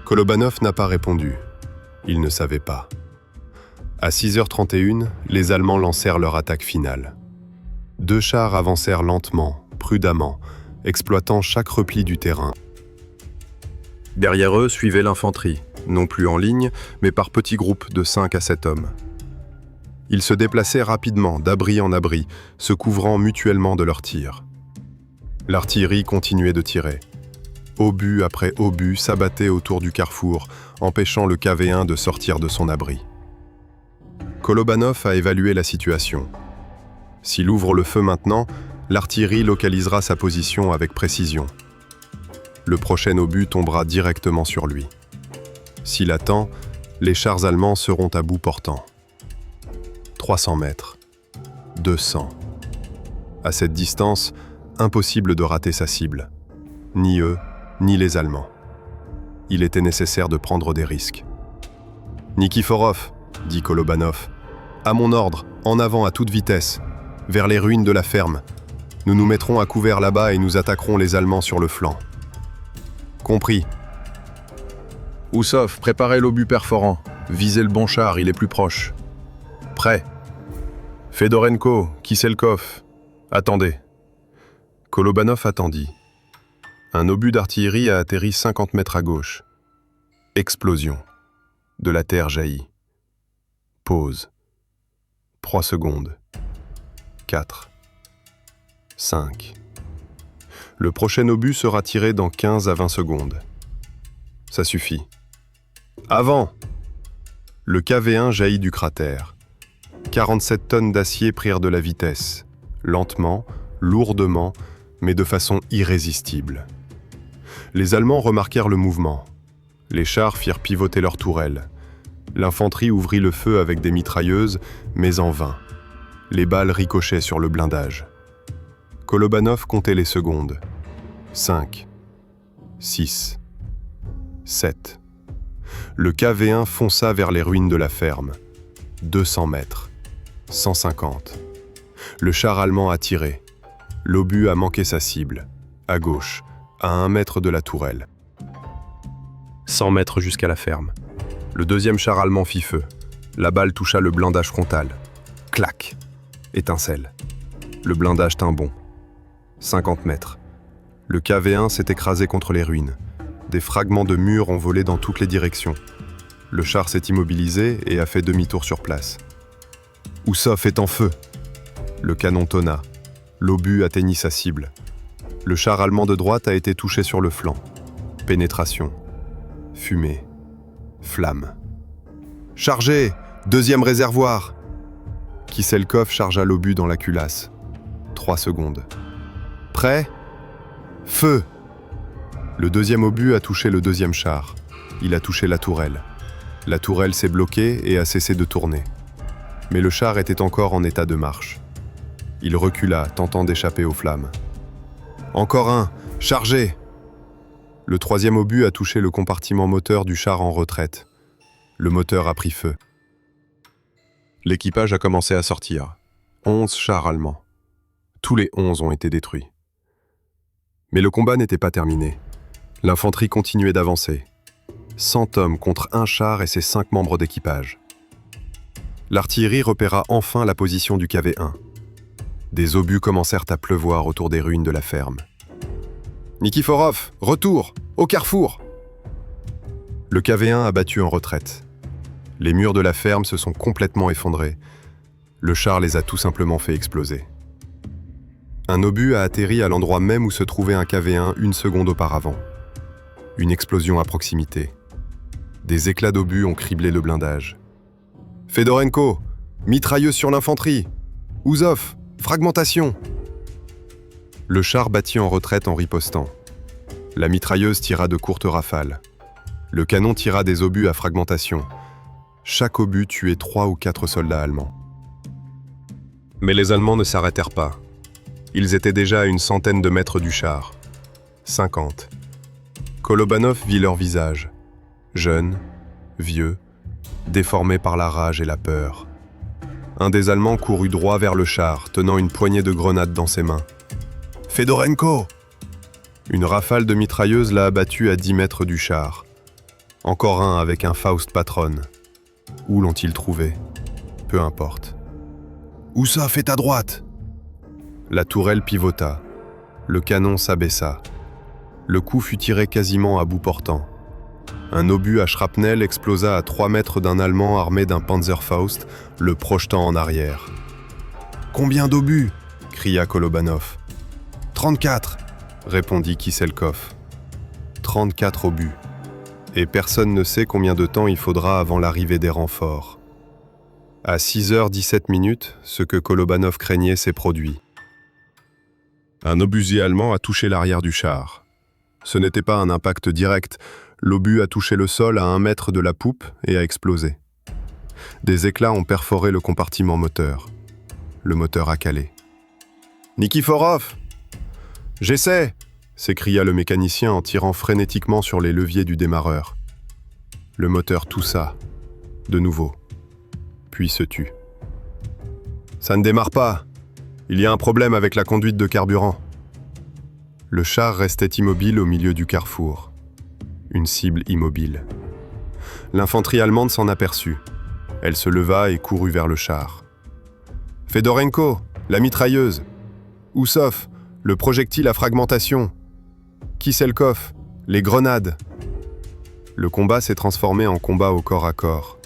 Kolobanov n'a pas répondu. Il ne savait pas. À 6h31, les Allemands lancèrent leur attaque finale. 2 chars avancèrent lentement, prudemment, exploitant chaque repli du terrain. Derrière eux suivait l'infanterie, non plus en ligne, mais par petits groupes de 5 à 7 hommes. Ils se déplaçaient rapidement, d'abri en abri, se couvrant mutuellement de leurs tirs. L'artillerie continuait de tirer. Obus après obus s'abattaient autour du carrefour, empêchant le KV-1 de sortir de son abri. Kolobanov a évalué la situation. S'il ouvre le feu maintenant, l'artillerie localisera sa position avec précision. Le prochain obus tombera directement sur lui. S'il attend, les chars allemands seront à bout portant. 300 mètres. 200. À cette distance, impossible de rater sa cible. Ni eux, ni les Allemands. Il était nécessaire de prendre des risques. « Nikiforov, dit Kolobanov, à mon ordre, en avant à toute vitesse, vers les ruines de la ferme. Nous nous mettrons à couvert là-bas et nous attaquerons les Allemands sur le flanc. » « Compris. » Oussoff, préparez l'obus perforant. Visez le bon char, il est plus proche. Prêt. Fedorenko, Kiselkov, attendez. Kolobanov attendit. Un obus d'artillerie a atterri 50 mètres à gauche. Explosion. De la terre jaillit. Pause. 3 secondes. 4. 5. Le prochain obus sera tiré dans 15 à 20 secondes. Ça suffit. Avant! Le KV-1 jaillit du cratère. 47 tonnes d'acier prirent de la vitesse, lentement, lourdement, mais de façon irrésistible. Les Allemands remarquèrent le mouvement. Les chars firent pivoter leurs tourelles. L'infanterie ouvrit le feu avec des mitrailleuses, mais en vain. Les balles ricochaient sur le blindage. Kolobanov comptait les secondes. 5, 6, 7. Le KV-1 fonça vers les ruines de la ferme. 200 mètres. 150. Le char allemand a tiré. L'obus a manqué sa cible. À gauche, à 1 mètre de la tourelle. 100 mètres jusqu'à la ferme. Le deuxième char allemand fit feu. La balle toucha le blindage frontal. Clac! Étincelle. Le blindage tint bon. 50 mètres. Le KV-1 s'est écrasé contre les ruines. Des fragments de murs ont volé dans toutes les directions. Le char s'est immobilisé et a fait demi-tour sur place. Oussoff est en feu. Le canon tonna. L'obus atteignit sa cible. Le char allemand de droite a été touché sur le flanc. Pénétration. Fumée. Flamme. Chargez! Deuxième réservoir! Kiselkov chargea l'obus dans la culasse. 3 secondes. Prêt? Feu! Le deuxième obus a touché le deuxième char. Il a touché la tourelle. La tourelle s'est bloquée et a cessé de tourner. Mais le char était encore en état de marche. Il recula, tentant d'échapper aux flammes. Encore un! Chargez! Le troisième obus a touché le compartiment moteur du char en retraite. Le moteur a pris feu. L'équipage a commencé à sortir. 11 chars allemands. Tous les 11 ont été détruits. Mais le combat n'était pas terminé. L'infanterie continuait d'avancer. 100 hommes contre un char et ses 5 membres d'équipage. L'artillerie repéra enfin la position du KV-1. Des obus commencèrent à pleuvoir autour des ruines de la ferme. « Nikiforov, retour! Au carrefour !» Le KV-1 a battu en retraite. Les murs de la ferme se sont complètement effondrés. Le char les a tout simplement fait exploser. Un obus a atterri à l'endroit même où se trouvait un KV-1 1 seconde auparavant. Une explosion à proximité. Des éclats d'obus ont criblé le blindage. « Fedorenko, mitrailleuse sur l'infanterie! Oussoff, fragmentation !» Le char battit en retraite en ripostant. La mitrailleuse tira de courtes rafales. Le canon tira des obus à fragmentation. Chaque obus tuait 3 ou 4 soldats allemands. Mais les Allemands ne s'arrêtèrent pas. Ils étaient déjà à une centaine de mètres du char. 50. Kolobanov vit leur visage. Jeunes, vieux, déformés par la rage et la peur. Un des Allemands courut droit vers le char, tenant une poignée de grenades dans ses mains. « Fedorenko !» Une rafale de mitrailleuse l'a abattu à 10 mètres du char. Encore un avec un Faust Patron. Où l'ont-ils trouvé? Peu importe. « Oussoff est à droite !» La tourelle pivota. Le canon s'abaissa. Le coup fut tiré quasiment à bout portant. Un obus à shrapnel explosa à 3 mètres d'un Allemand armé d'un Panzerfaust, le projetant en arrière. « Combien d'obus ?» cria Kolobanov. « 34 !» répondit Kiselkov. 34 obus. Et personne ne sait combien de temps il faudra avant l'arrivée des renforts. À 6h17, ce que Kolobanov craignait s'est produit. Un obusier allemand a touché l'arrière du char. Ce n'était pas un impact direct. L'obus a touché le sol à 1 mètre de la poupe et a explosé. Des éclats ont perforé le compartiment moteur. Le moteur a calé. « Nikiforov !»« J'essaie !» s'écria le mécanicien en tirant frénétiquement sur les leviers du démarreur. Le moteur toussa, de nouveau, puis se tut. « Ça ne démarre pas. Il y a un problème avec la conduite de carburant. » Le char restait immobile au milieu du carrefour. Une cible immobile. L'infanterie allemande s'en aperçut. Elle se leva et courut vers le char. « Fedorenko, la mitrailleuse. Oussov, le projectile à fragmentation. Kiselkov, les grenades. » Le combat s'est transformé en combat au corps à corps.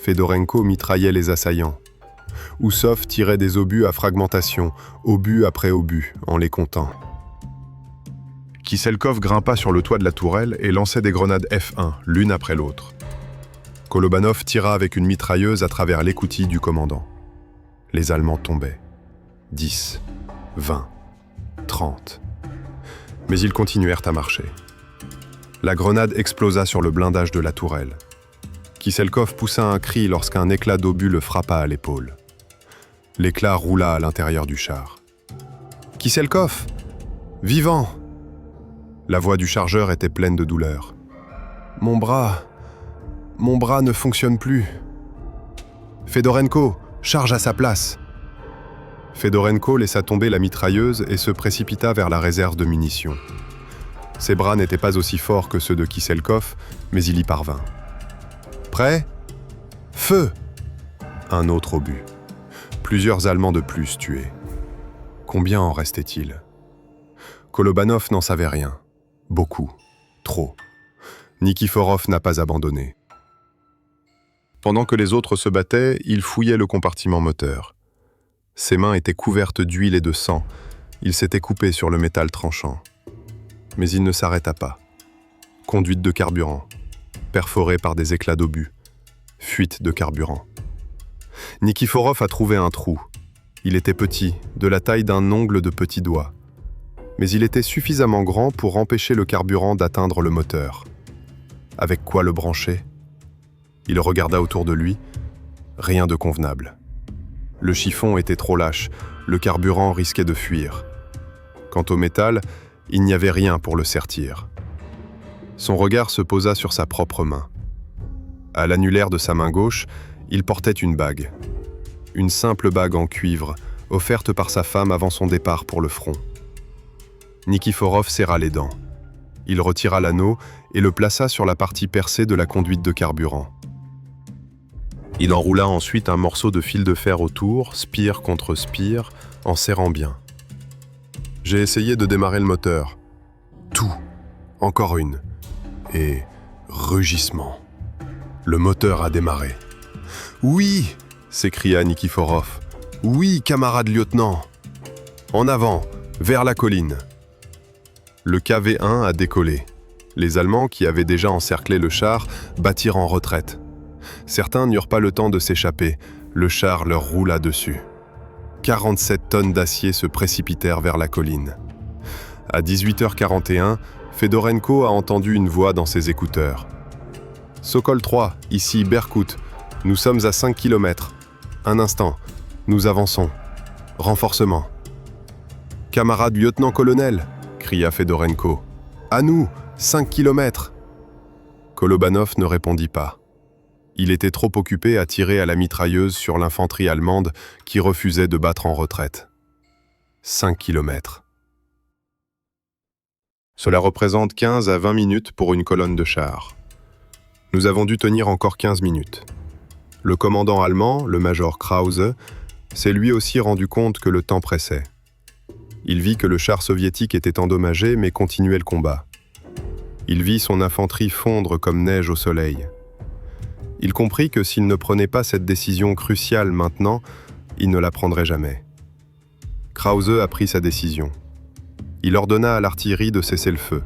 Fedorenko mitraillait les assaillants. Oussov tirait des obus à fragmentation, obus après obus, en les comptant. Kiselkov grimpa sur le toit de la tourelle et lançait des grenades F1, l'une après l'autre. Kolobanov tira avec une mitrailleuse à travers l'écoutille du commandant. Les Allemands tombaient. 10, 20, 30. Mais ils continuèrent à marcher. La grenade explosa sur le blindage de la tourelle. Kiselkov poussa un cri lorsqu'un éclat d'obus le frappa à l'épaule. L'éclat roula à l'intérieur du char. « Kiselkov, vivant !» La voix du chargeur était pleine de douleur. « Mon bras ne fonctionne plus. Fedorenko, charge à sa place. » Fedorenko laissa tomber la mitrailleuse et se précipita vers la réserve de munitions. Ses bras n'étaient pas aussi forts que ceux de Kiselkov, mais il y parvint. Prêt ? Feu ! Un autre obus. Plusieurs Allemands de plus tués. Combien en restait-il ? Kolobanov n'en savait rien. Beaucoup. Trop. Nikiforov n'a pas abandonné. Pendant que les autres se battaient, il fouillait le compartiment moteur. Ses mains étaient couvertes d'huile et de sang. Il s'était coupé sur le métal tranchant. Mais il ne s'arrêta pas. Conduite de carburant. Perforée par des éclats d'obus. Fuite de carburant. Nikiforov a trouvé un trou. Il était petit, de la taille d'un ongle de petit doigt. Mais il était suffisamment grand pour empêcher le carburant d'atteindre le moteur. Avec quoi le brancher ? Il regarda autour de lui. Rien de convenable. Le chiffon était trop lâche, le carburant risquait de fuir. Quant au métal, il n'y avait rien pour le sertir. Son regard se posa sur sa propre main. À l'annulaire de sa main gauche, il portait une bague. Une simple bague en cuivre, offerte par sa femme avant son départ pour le front. Nikiforov serra les dents. Il retira l'anneau et le plaça sur la partie percée de la conduite de carburant. Il enroula ensuite un morceau de fil de fer autour, spire contre spire, en serrant bien. J'ai essayé de démarrer le moteur. Tout. Encore une. Et rugissement. Le moteur a démarré. « Oui !» s'écria Nikiforov. « Oui, camarade lieutenant !» En avant, vers la colline. Le KV-1 a décollé. Les Allemands, qui avaient déjà encerclé le char, battirent en retraite. Certains n'eurent pas le temps de s'échapper. Le char leur roula dessus. 47 tonnes d'acier se précipitèrent vers la colline. À 18h41, Fedorenko a entendu une voix dans ses écouteurs. « Sokol 3, ici Berkout. Nous sommes à 5 km. Un instant. Nous avançons. Renforcement. »« Camarade lieutenant-colonel !» cria Fedorenko. « À nous, 5 km !» Kolobanov ne répondit pas. Il était trop occupé à tirer à la mitrailleuse sur l'infanterie allemande qui refusait de battre en retraite. 5 km. Cela représente 15 à 20 minutes pour une colonne de chars. Nous avons dû tenir encore 15 minutes. Le commandant allemand, le major Krause, s'est lui aussi rendu compte que le temps pressait. Il vit que le char soviétique était endommagé mais continuait le combat. Il vit son infanterie fondre comme neige au soleil. Il comprit que s'il ne prenait pas cette décision cruciale maintenant, il ne la prendrait jamais. Krause a pris sa décision. Il ordonna à l'artillerie de cesser le feu.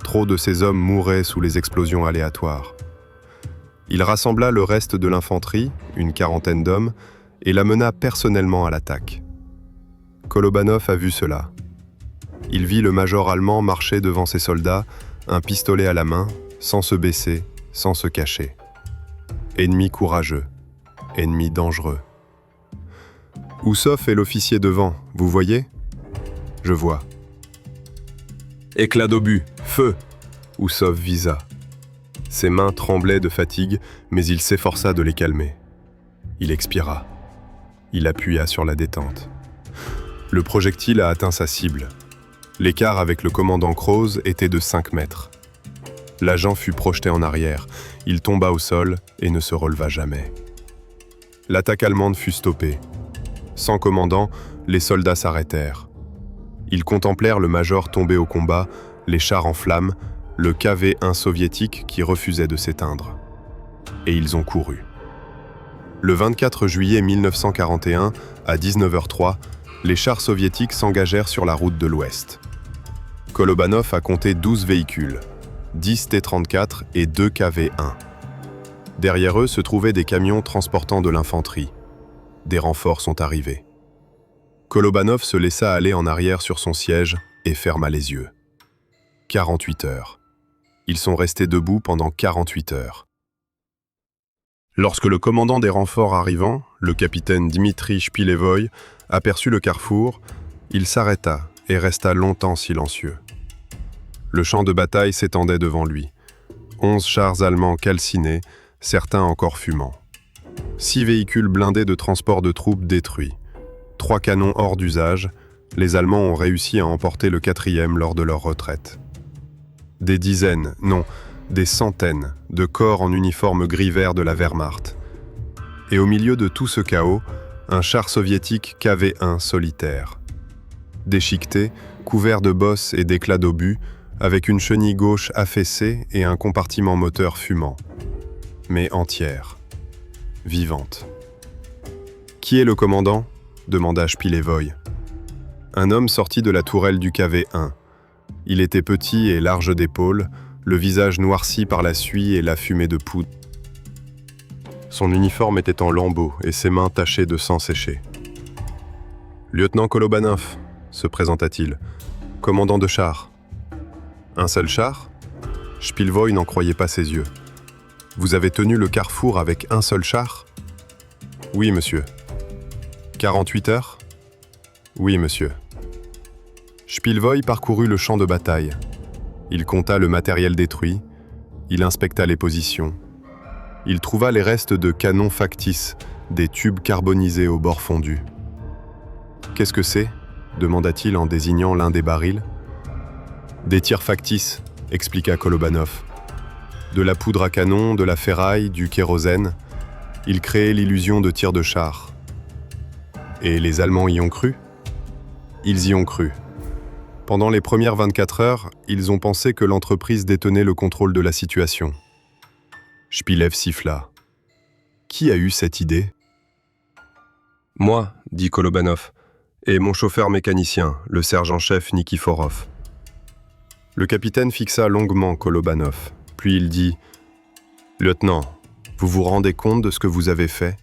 Trop de ses hommes mouraient sous les explosions aléatoires. Il rassembla le reste de l'infanterie, une quarantaine d'hommes, et la mena personnellement à l'attaque. Kolobanov a vu cela. Il vit le major allemand marcher devant ses soldats, un pistolet à la main, sans se baisser, sans se cacher. Ennemi courageux, ennemi dangereux. Oussov est l'officier devant, vous voyez ? Je vois. Éclat d'obus, feu ! Oussov visa. Ses mains tremblaient de fatigue, mais il s'efforça de les calmer. Il expira. Il appuya sur la détente. Le projectile a atteint sa cible. L'écart avec le commandant Krause était de 5 mètres. L'agent fut projeté en arrière. Il tomba au sol et ne se releva jamais. L'attaque allemande fut stoppée. Sans commandant, les soldats s'arrêtèrent. Ils contemplèrent le major tombé au combat, les chars en flammes, le KV-1 soviétique qui refusait de s'éteindre. Et ils ont couru. Le 24 juillet 1941, à 19h03, les chars soviétiques s'engagèrent sur la route de l'Ouest. Kolobanov a compté 12 véhicules, 10 T-34 et 2 KV-1. Derrière eux se trouvaient des camions transportant de l'infanterie. Des renforts sont arrivés. Kolobanov se laissa aller en arrière sur son siège et ferma les yeux. 48 heures. Ils sont restés debout pendant 48 heures. Lorsque le commandant des renforts arrivant, le capitaine Dmitri Shpilevoï, aperçut le carrefour, il s'arrêta et resta longtemps silencieux. Le champ de bataille s'étendait devant lui. 11 chars allemands calcinés, certains encore fumants. 6 véhicules blindés de transport de troupes détruits. 3 canons hors d'usage, les Allemands ont réussi à emporter le 4e lors de leur retraite. Des dizaines, non, des centaines de corps en uniforme gris-vert de la Wehrmacht. Et au milieu de tout ce chaos, un char soviétique KV-1 solitaire. Déchiqueté, couvert de bosses et d'éclats d'obus, avec une chenille gauche affaissée et un compartiment moteur fumant. Mais entière, vivante. « Qui est le commandant ?» demanda Shpilevoï. Un homme sortit de la tourelle du KV-1. Il était petit et large d'épaules, le visage noirci par la suie et la fumée de poudre. Son uniforme était en lambeaux et ses mains tachées de sang séché. « Lieutenant Kolobanov » se présenta-t-il, « commandant de char. »« Un seul char ?» Shpilevoï n'en croyait pas ses yeux. « Vous avez tenu le carrefour avec un seul char ?»« Oui, monsieur. »« 48 heures ?»« Oui, monsieur. » Shpilevoï parcourut le champ de bataille. Il compta le matériel détruit, il inspecta les positions. Il trouva les restes de canons factices, des tubes carbonisés au bord fondu. « Qu'est-ce que c'est ?» demanda-t-il en désignant l'un des barils. « Des tirs factices », expliqua Kolobanov. De la poudre à canon, de la ferraille, du kérosène. Ils créaient l'illusion de tirs de char. Et les Allemands y ont cru ? Ils y ont cru. Pendant les premières 24 heures, ils ont pensé que l'entreprise détenait le contrôle de la situation. Shpilev siffla. Qui a eu cette idée ? Moi, dit Kolobanov, et mon chauffeur mécanicien, le sergent-chef Nikiforov. Le capitaine fixa longuement Kolobanov, puis il dit « Lieutenant, vous vous rendez compte de ce que vous avez fait ?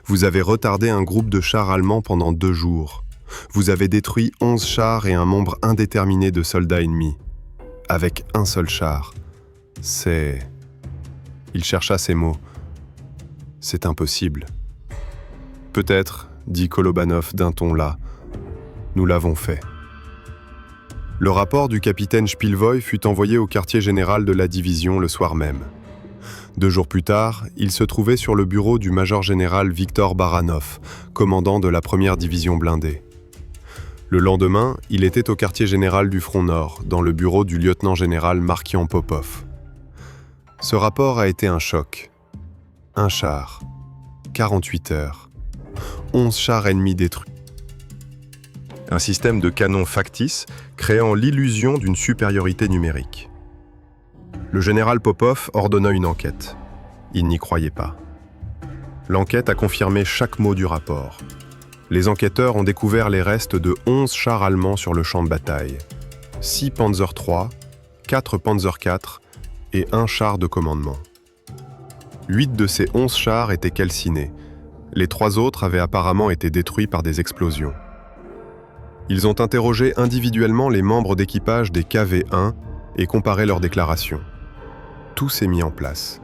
Vous avez retardé un groupe de chars allemands pendant 2 jours. Vous avez détruit 11 chars et un nombre indéterminé de soldats ennemis. Avec un seul char. C'est... » Il chercha ses mots. « C'est impossible. »« Peut-être, dit Kolobanov d'un ton las, nous l'avons fait. » Le rapport du capitaine Shpilevoï fut envoyé au quartier général de la division le soir même. 2 jours plus tard, il se trouvait sur le bureau du major général Viktor Baranov, commandant de la 1re division blindée. Le lendemain, il était au quartier général du Front Nord, dans le bureau du lieutenant général Markian Popov. Ce rapport a été un choc. 1 char, 48 heures, 11 chars ennemis détruits. Un système de canons factice créant l'illusion d'une supériorité numérique. Le général Popov ordonna une enquête. Il n'y croyait pas. L'enquête a confirmé chaque mot du rapport. Les enquêteurs ont découvert les restes de 11 chars allemands sur le champ de bataille. 6 Panzer III, 4 Panzer IV et 1 char de commandement. 8 de ces 11 chars étaient calcinés. Les 3 autres avaient apparemment été détruits par des explosions. Ils ont interrogé individuellement les membres d'équipage des KV-1 et comparé leurs déclarations. Tout s'est mis en place.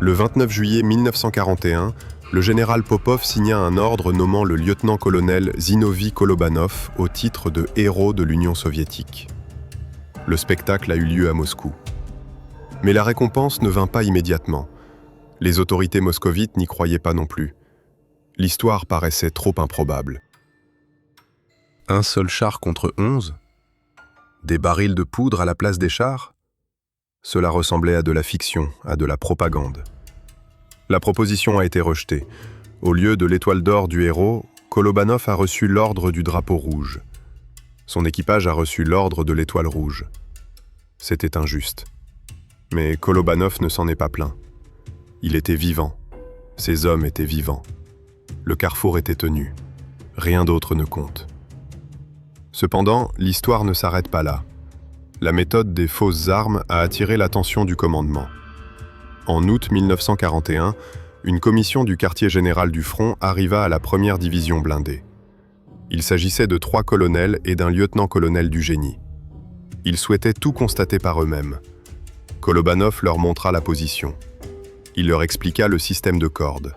Le 29 juillet 1941, le général Popov signa un ordre nommant le lieutenant-colonel Zinovy Kolobanov au titre de héros de l'Union soviétique. Le spectacle a eu lieu à Moscou. Mais la récompense ne vint pas immédiatement. Les autorités moscovites n'y croyaient pas non plus. L'histoire paraissait trop improbable. Un seul char contre 11 ? Des barils de poudre à la place des chars ? Cela ressemblait à de la fiction, à de la propagande. La proposition a été rejetée. Au lieu de l'étoile d'or du héros, Kolobanov a reçu l'ordre du drapeau rouge. Son équipage a reçu l'ordre de l'étoile rouge. C'était injuste. Mais Kolobanov ne s'en est pas plaint. Il était vivant. Ses hommes étaient vivants. Le carrefour était tenu. Rien d'autre ne compte. Cependant, l'histoire ne s'arrête pas là. La méthode des fausses armes a attiré l'attention du commandement. En août 1941, une commission du quartier général du front arriva à la première division blindée. Il s'agissait de 3 colonels et d'un lieutenant-colonel du génie. Ils souhaitaient tout constater par eux-mêmes. Kolobanov leur montra la position. Il leur expliqua le système de cordes.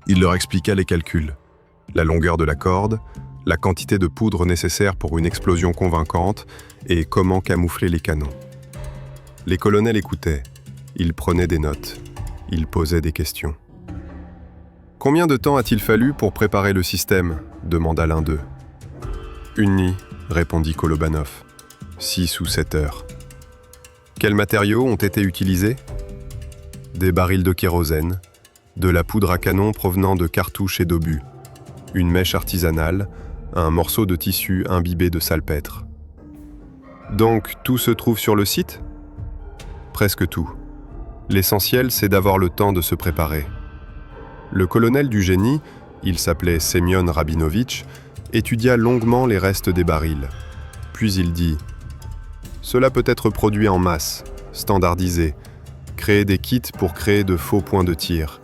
Il leur expliqua les calculs, la longueur de la corde, la quantité de poudre nécessaire pour une explosion convaincante et comment camoufler les canons. Les colonels écoutaient, ils prenaient des notes, ils posaient des questions. « Combien de temps a-t-il fallu pour préparer le système » demanda l'un d'eux. « 1 nuit » répondit Kolobanov. « 6 ou 7 heures. » Quels matériaux ont été utilisés ? Des barils de kérosène, de la poudre à canon provenant de cartouches et d'obus, une mèche artisanale, un morceau de tissu imbibé de salpêtre. Donc, tout se trouve sur le site ? Presque tout. L'essentiel, c'est d'avoir le temps de se préparer. Le colonel du génie, il s'appelait Semyon Rabinovitch, étudia longuement les restes des barils. Puis il dit « Cela peut être produit en masse, standardisé, créer des kits pour créer de faux points de tir. »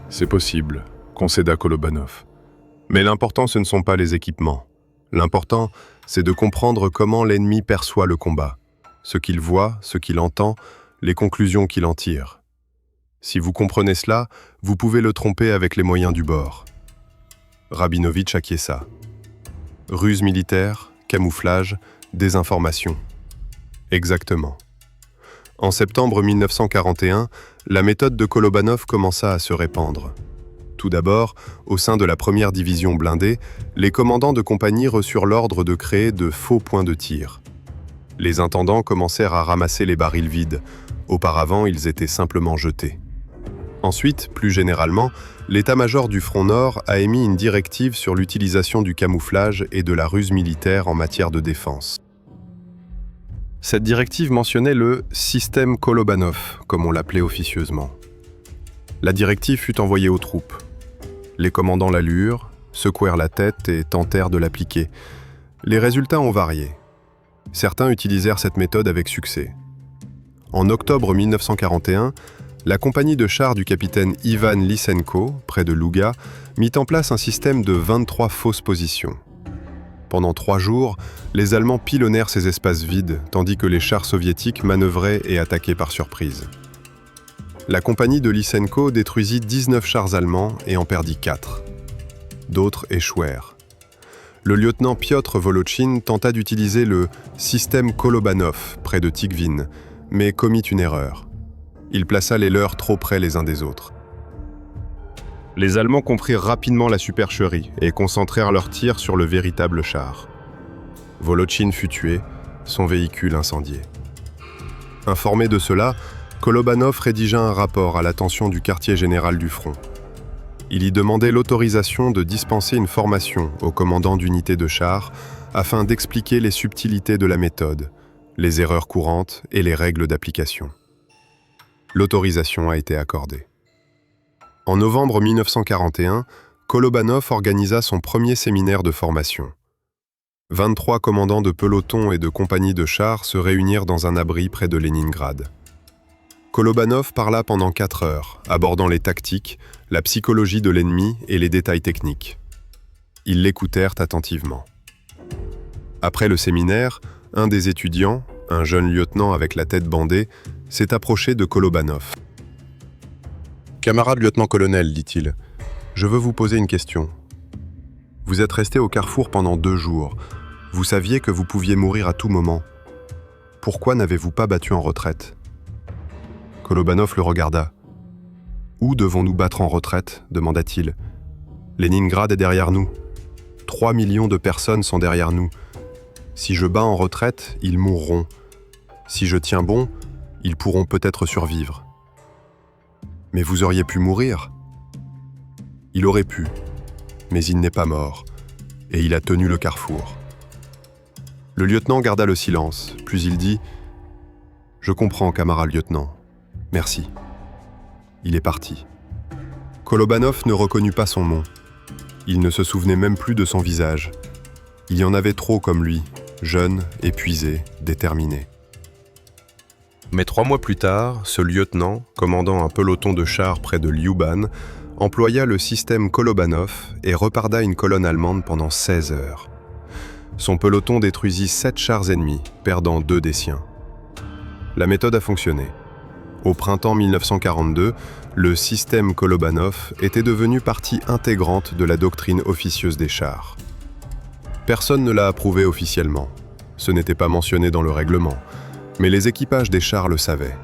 C'est possible, concéda Kolobanov. Mais l'important, ce ne sont pas les équipements. L'important, c'est de comprendre comment l'ennemi perçoit le combat, ce qu'il voit, ce qu'il entend, les conclusions qu'il en tire. Si vous comprenez cela, vous pouvez le tromper avec les moyens du bord. Rabinovitch acquiesça. Ruse militaire, camouflage, désinformation. Exactement. En septembre 1941, la méthode de Kolobanov commença à se répandre. Tout d'abord, au sein de la première division blindée, les commandants de compagnie reçurent l'ordre de créer de faux points de tir. Les intendants commencèrent à ramasser les barils vides. Auparavant, ils étaient simplement jetés. Ensuite, plus généralement, l'état-major du Front Nord a émis une directive sur l'utilisation du camouflage et de la ruse militaire en matière de défense. Cette directive mentionnait le « système Kolobanov », comme on l'appelait officieusement. La directive fut envoyée aux troupes. Les commandants la lurent, secouèrent la tête et tentèrent de l'appliquer. Les résultats ont varié. Certains utilisèrent cette méthode avec succès. En octobre 1941, la compagnie de chars du capitaine Ivan Lysenko, près de Louga, mit en place un système de 23 fausses positions. Pendant 3 jours, les Allemands pilonnèrent ces espaces vides, tandis que les chars soviétiques manœuvraient et attaquaient par surprise. La compagnie de Lysenko détruisit 19 chars allemands et en perdit 4. D'autres échouèrent. Le lieutenant Piotr Volotchyn tenta d'utiliser le système Kolobanov près de Tikhvin, mais commit une erreur. Il plaça les leurs trop près les uns des autres. Les Allemands comprirent rapidement la supercherie et concentrèrent leurs tirs sur le véritable char. Volotchyn fut tué, son véhicule incendié. Informé de cela, Kolobanov rédigea un rapport à l'attention du quartier général du front. Il y demandait l'autorisation de dispenser une formation aux commandants d'unités de chars afin d'expliquer les subtilités de la méthode, les erreurs courantes et les règles d'application. L'autorisation a été accordée. En novembre 1941, Kolobanov organisa son premier séminaire de formation. 23 commandants de pelotons et de compagnies de chars se réunirent dans un abri près de Leningrad. Kolobanov parla pendant 4 heures, abordant les tactiques, la psychologie de l'ennemi et les détails techniques. Ils l'écoutèrent attentivement. Après le séminaire, un des étudiants, un jeune lieutenant avec la tête bandée, s'est approché de Kolobanov. « Camarade lieutenant-colonel, dit-il, je veux vous poser une question. Vous êtes resté au carrefour pendant 2 jours. Vous saviez que vous pouviez mourir à tout moment. Pourquoi n'avez-vous pas battu en retraite ?» Kolobanov le regarda. « Où devons-nous battre en retraite ?» demanda-t-il. « Leningrad est derrière nous. 3 millions de personnes sont derrière nous. Si je bats en retraite, ils mourront. Si je tiens bon, ils pourront peut-être survivre. Mais vous auriez pu mourir. Il aurait pu, mais il n'est pas mort, et il a tenu le carrefour. Le lieutenant garda le silence, puis il dit « Je comprends, camarade lieutenant. Merci. » Il est parti. Kolobanov ne reconnut pas son nom. Il ne se souvenait même plus de son visage. Il y en avait trop comme lui, jeune, épuisé, déterminé. Mais 3 mois plus tard, ce lieutenant, commandant un peloton de chars près de Lyuban, employa le système Kolobanov et retarda une colonne allemande pendant 16 heures. Son peloton détruisit 7 chars ennemis, perdant 2 des siens. La méthode a fonctionné. Au printemps 1942, le système Kolobanov était devenu partie intégrante de la doctrine officieuse des chars. Personne ne l'a approuvé officiellement. Ce n'était pas mentionné dans le règlement, mais les équipages des chars le savaient.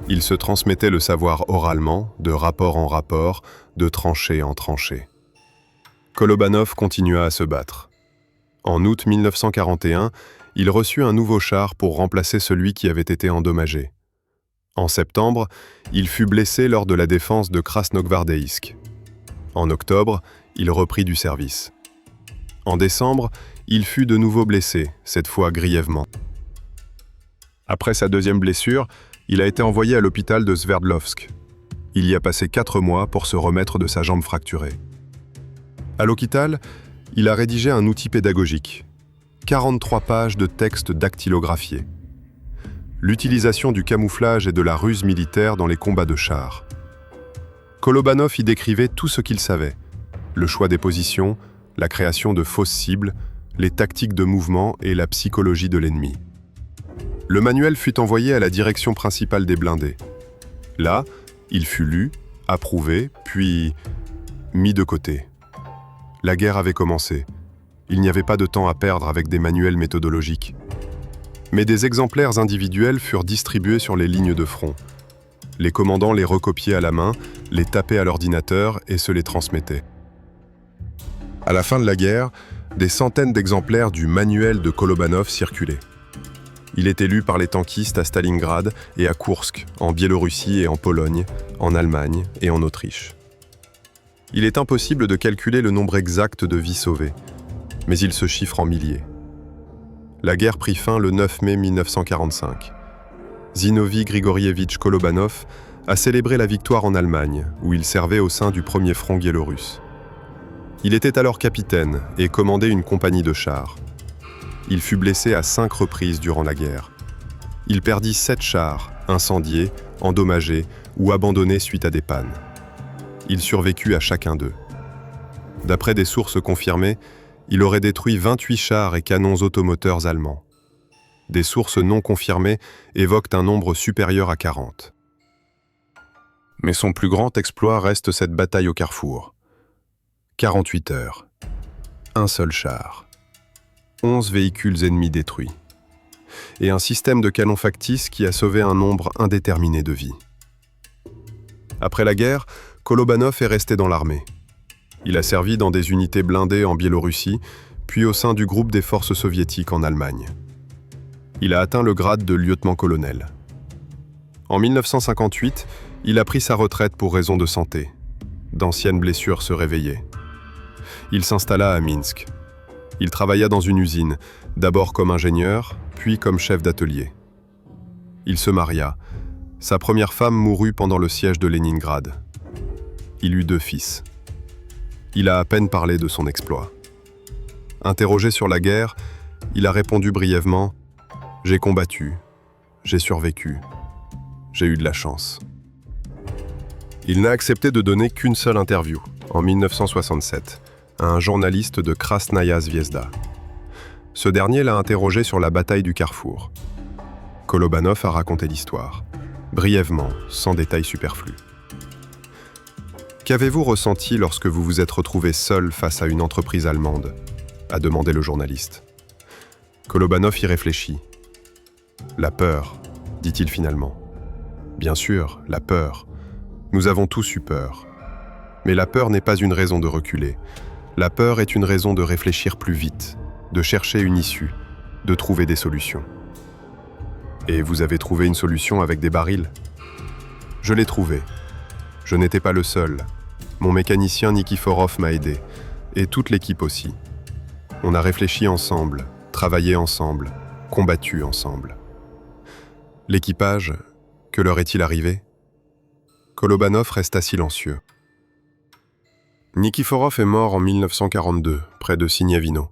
Ils se transmettaient le savoir oralement, de rapport en rapport, de tranchée en tranchée. Kolobanov continua à se battre. En août 1941, il reçut un nouveau char pour remplacer celui qui avait été endommagé. En septembre, il fut blessé lors de la défense de Krasnogvardeysk. En octobre, il reprit du service. En décembre, il fut de nouveau blessé, cette fois grièvement. Après sa deuxième blessure, il a été envoyé à l'hôpital de Sverdlovsk. Il y a passé 4 mois pour se remettre de sa jambe fracturée. À l'hôpital, il a rédigé un outil pédagogique. 43 pages de textes dactylographiés. L'utilisation du camouflage et de la ruse militaire dans les combats de chars. Kolobanov y décrivait tout ce qu'il savait. Le choix des positions, la création de fausses cibles, les tactiques de mouvement et la psychologie de l'ennemi. Le manuel fut envoyé à la direction principale des blindés. Là, il fut lu, approuvé, puis mis de côté. La guerre avait commencé. Il n'y avait pas de temps à perdre avec des manuels méthodologiques. Mais des exemplaires individuels furent distribués sur les lignes de front. Les commandants les recopiaient à la main, les tapaient à l'ordinateur et se les transmettaient. À la fin de la guerre, des centaines d'exemplaires du manuel de Kolobanov circulaient. Il était lu par les tankistes à Stalingrad et à Koursk, en Biélorussie et en Pologne, en Allemagne et en Autriche. Il est impossible de calculer le nombre exact de vies sauvées, mais il se chiffre en milliers. La guerre prit fin le 9 mai 1945. Zinovy Grigorievitch Kolobanov a célébré la victoire en Allemagne, où il servait au sein du premier front biélorusse. Il était alors capitaine et commandait une compagnie de chars. Il fut blessé à 5 reprises durant la guerre. Il perdit 7 chars, incendiés, endommagés ou abandonnés suite à des pannes. Il survécut à chacun d'eux. D'après des sources confirmées, il aurait détruit 28 chars et canons automoteurs allemands. Des sources non confirmées évoquent un nombre supérieur à 40. Mais son plus grand exploit reste cette bataille au carrefour. 48 heures. Un seul char. 11 véhicules ennemis détruits. Et un système de canons factices qui a sauvé un nombre indéterminé de vies. Après la guerre, Kolobanov est resté dans l'armée. Il a servi dans des unités blindées en Biélorussie, puis au sein du groupe des forces soviétiques en Allemagne. Il a atteint le grade de lieutenant-colonel. En 1958, il a pris sa retraite pour raison de santé. D'anciennes blessures se réveillaient. Il s'installa à Minsk. Il travailla dans une usine, d'abord comme ingénieur, puis comme chef d'atelier. Il se maria. Sa première femme mourut pendant le siège de Leningrad. Il eut 2 fils. Il a à peine parlé de son exploit. Interrogé sur la guerre, il a répondu brièvement « J'ai combattu, j'ai survécu, j'ai eu de la chance ». Il n'a accepté de donner qu'une seule interview, en 1967, à un journaliste de Krasnaya Zvezda. Ce dernier l'a interrogé sur la bataille du Carrefour. Kolobanov a raconté l'histoire, brièvement, sans détails superflus. Qu'avez-vous ressenti lorsque vous vous êtes retrouvé seul face à une entreprise allemande ? A demandé le journaliste. Kolobanov y réfléchit. La peur, dit-il finalement. Bien sûr, la peur. Nous avons tous eu peur. Mais la peur n'est pas une raison de reculer. La peur est une raison de réfléchir plus vite, de chercher une issue, de trouver des solutions. Et vous avez trouvé une solution avec des barils? Je l'ai trouvé. Je n'étais pas le seul. Mon mécanicien Nikiforov m'a aidé, et toute l'équipe aussi. On a réfléchi ensemble, travaillé ensemble, combattu ensemble. L'équipage, que leur est-il arrivé? Kolobanov resta silencieux. Nikiforov est mort en 1942, près de Signavino.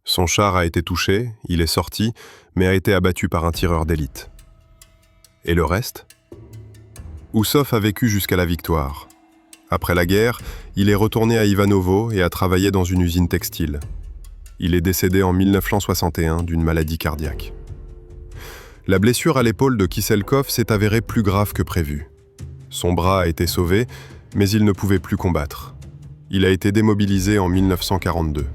Son char a été touché, il est sorti, mais a été abattu par un tireur d'élite. Et le reste? Oussov a vécu jusqu'à la victoire. Après la guerre, il est retourné à Ivanovo et a travaillé dans une usine textile. Il est décédé en 1961 d'une maladie cardiaque. La blessure à l'épaule de Kiselkov s'est avérée plus grave que prévu. Son bras a été sauvé, mais il ne pouvait plus combattre. Il a été démobilisé en 1942.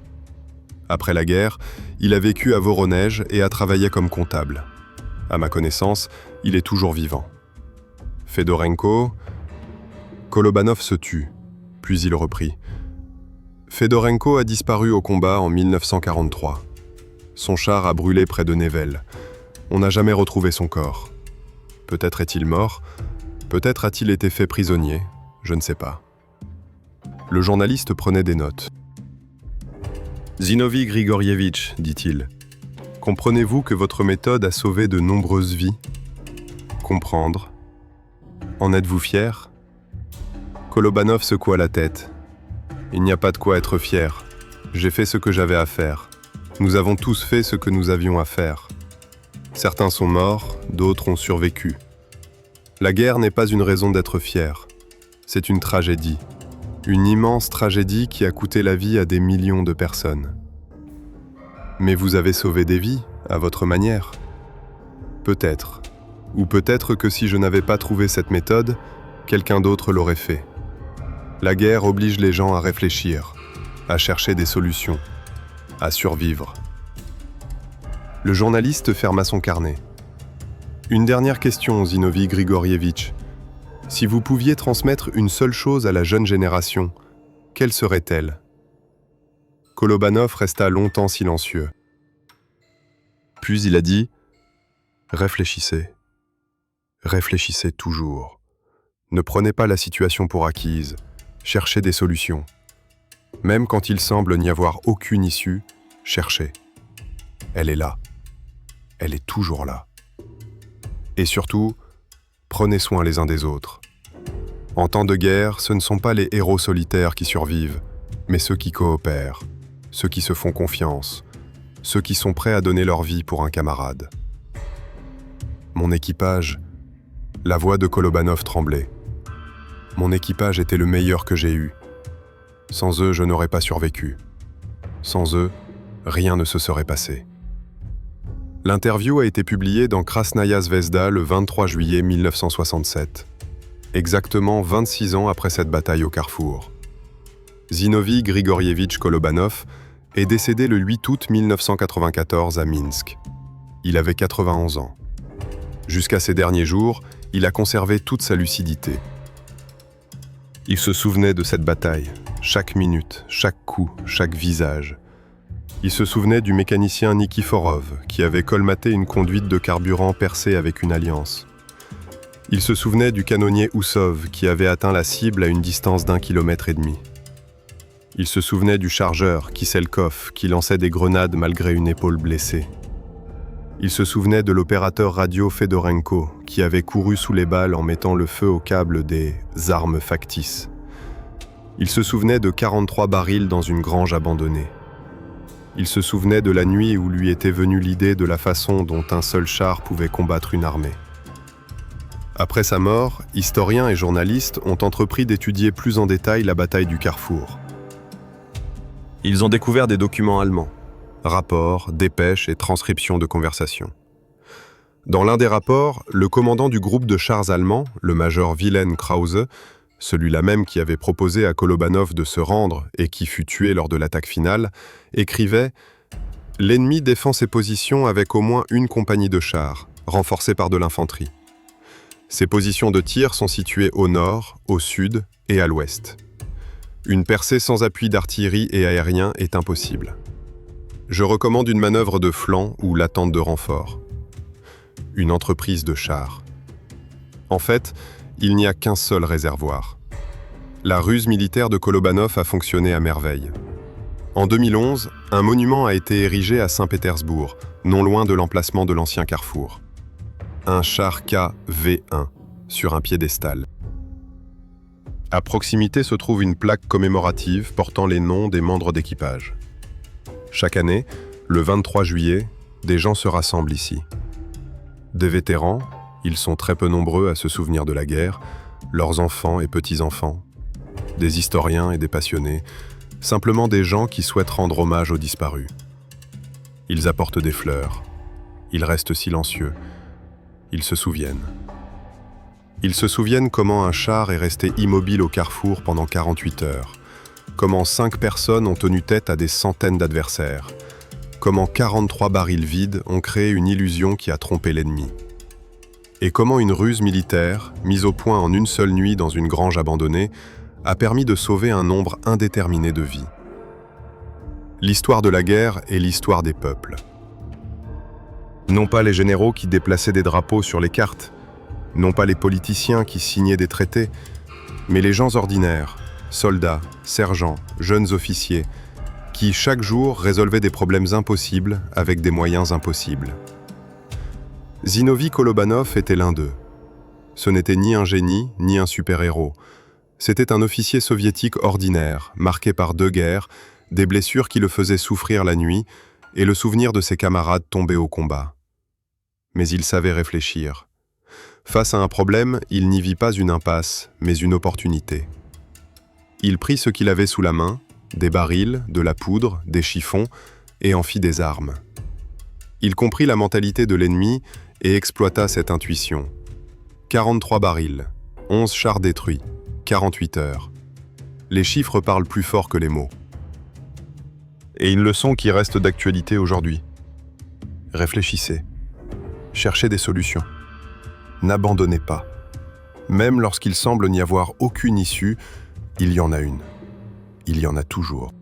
Après la guerre, il a vécu à Voronej et a travaillé comme comptable. À ma connaissance, il est toujours vivant. Fedorenko... Kolobanov se tut, puis il reprit. Fedorenko a disparu au combat en 1943. Son char a brûlé près de Nevel. On n'a jamais retrouvé son corps. Peut-être est-il mort, peut-être a-t-il été fait prisonnier, je ne sais pas. Le journaliste prenait des notes. Zinovy Grigorievitch, dit-il, comprenez-vous que votre méthode a sauvé de nombreuses vies? Comprendre. En êtes-vous fier? Kolobanov secoua la tête. Il n'y a pas de quoi être fier. J'ai fait ce que j'avais à faire. Nous avons tous fait ce que nous avions à faire. Certains sont morts, d'autres ont survécu. La guerre n'est pas une raison d'être fier. C'est une tragédie. Une immense tragédie qui a coûté la vie à des millions de personnes. Mais vous avez sauvé des vies, à votre manière. Peut-être. Ou peut-être que si je n'avais pas trouvé cette méthode, quelqu'un d'autre l'aurait fait. La guerre oblige les gens à réfléchir, à chercher des solutions, à survivre. Le journaliste ferma son carnet. Une dernière question, Zinovy Grigorievitch. Si vous pouviez transmettre une seule chose à la jeune génération, quelle serait-elle? Kolobanov resta longtemps silencieux. Puis il a dit « Réfléchissez. Réfléchissez toujours. Ne prenez pas la situation pour acquise. Cherchez des solutions. Même quand il semble n'y avoir aucune issue, cherchez. Elle est là. Elle est toujours là. Et surtout, prenez soin les uns des autres. En temps de guerre, ce ne sont pas les héros solitaires qui survivent, mais ceux qui coopèrent, ceux qui se font confiance, ceux qui sont prêts à donner leur vie pour un camarade. Mon équipage, la voix de Kolobanov tremblait. Mon équipage était le meilleur que j'ai eu. Sans eux, je n'aurais pas survécu. Sans eux, rien ne se serait passé. L'interview a été publiée dans Krasnaya Zvezda le 23 juillet 1967, exactement 26 ans après cette bataille au Carrefour. Zinovy Grigorievitch Kolobanov est décédé le 8 août 1994 à Minsk. Il avait 91 ans. Jusqu'à ses derniers jours, il a conservé toute sa lucidité. Il se souvenait de cette bataille, chaque minute, chaque coup, chaque visage. Il se souvenait du mécanicien Nikiforov, qui avait colmaté une conduite de carburant percée avec une alliance. Il se souvenait du canonnier Oussov, qui avait atteint la cible à une distance d'1,5 km. Il se souvenait du chargeur, Kiselkov, qui lançait des grenades malgré une épaule blessée. Il se souvenait de l'opérateur radio Fedorenko, qui avait couru sous les balles en mettant le feu au câble des armes factices. Il se souvenait de 43 barils dans une grange abandonnée. Il se souvenait de la nuit où lui était venue l'idée de la façon dont un seul char pouvait combattre une armée. Après sa mort, historiens et journalistes ont entrepris d'étudier plus en détail la bataille du Carrefour. Ils ont découvert des documents allemands, rapports, dépêches et transcriptions de conversations. Dans l'un des rapports, le commandant du groupe de chars allemands, le major Wilhelm Krause, celui-là même qui avait proposé à Kolobanov de se rendre et qui fut tué lors de l'attaque finale, écrivait « L'ennemi défend ses positions avec au moins une compagnie de chars, renforcée par de l'infanterie. Ses positions de tir sont situées au nord, au sud et à l'ouest. Une percée sans appui d'artillerie et aérien est impossible. Je recommande une manœuvre de flanc ou l'attente de renfort. Une entreprise de chars. En fait, il n'y a qu'un seul réservoir. La ruse militaire de Kolobanov a fonctionné à merveille. En 2011, un monument a été érigé à Saint-Pétersbourg, non loin de l'emplacement de l'ancien carrefour. Un char KV1 sur un piédestal. À proximité se trouve une plaque commémorative portant les noms des membres d'équipage. Chaque année, le 23 juillet, des gens se rassemblent ici. Des vétérans, ils sont très peu nombreux à se souvenir de la guerre, leurs enfants et petits-enfants, des historiens et des passionnés, simplement des gens qui souhaitent rendre hommage aux disparus. Ils apportent des fleurs, ils restent silencieux, ils se souviennent. Ils se souviennent comment un char est resté immobile au carrefour pendant 48 heures, comment 5 personnes ont tenu tête à des centaines d'adversaires, comment 43 barils vides ont créé une illusion qui a trompé l'ennemi, et comment une ruse militaire, mise au point en une seule nuit dans une grange abandonnée, a permis de sauver un nombre indéterminé de vies. L'histoire de la guerre est l'histoire des peuples. Non pas les généraux qui déplaçaient des drapeaux sur les cartes, non pas les politiciens qui signaient des traités, mais les gens ordinaires, soldats, sergents, jeunes officiers, qui chaque jour résolvaient des problèmes impossibles avec des moyens impossibles. Zinovy Kolobanov était l'un d'eux. Ce n'était ni un génie, ni un super-héros. C'était un officier soviétique ordinaire, marqué par 2 guerres, des blessures qui le faisaient souffrir la nuit et le souvenir de ses camarades tombés au combat. Mais il savait réfléchir. Face à un problème, il n'y vit pas une impasse, mais une opportunité. Il prit ce qu'il avait sous la main, des barils, de la poudre, des chiffons, et en fit des armes. Il comprit la mentalité de l'ennemi et exploita cette intuition. 43 barils, 11 chars détruits, 48 heures. Les chiffres parlent plus fort que les mots. Et une leçon qui reste d'actualité aujourd'hui. Réfléchissez. Cherchez des solutions. N'abandonnez pas. Même lorsqu'il semble n'y avoir aucune issue, il y en a une. Il y en a toujours.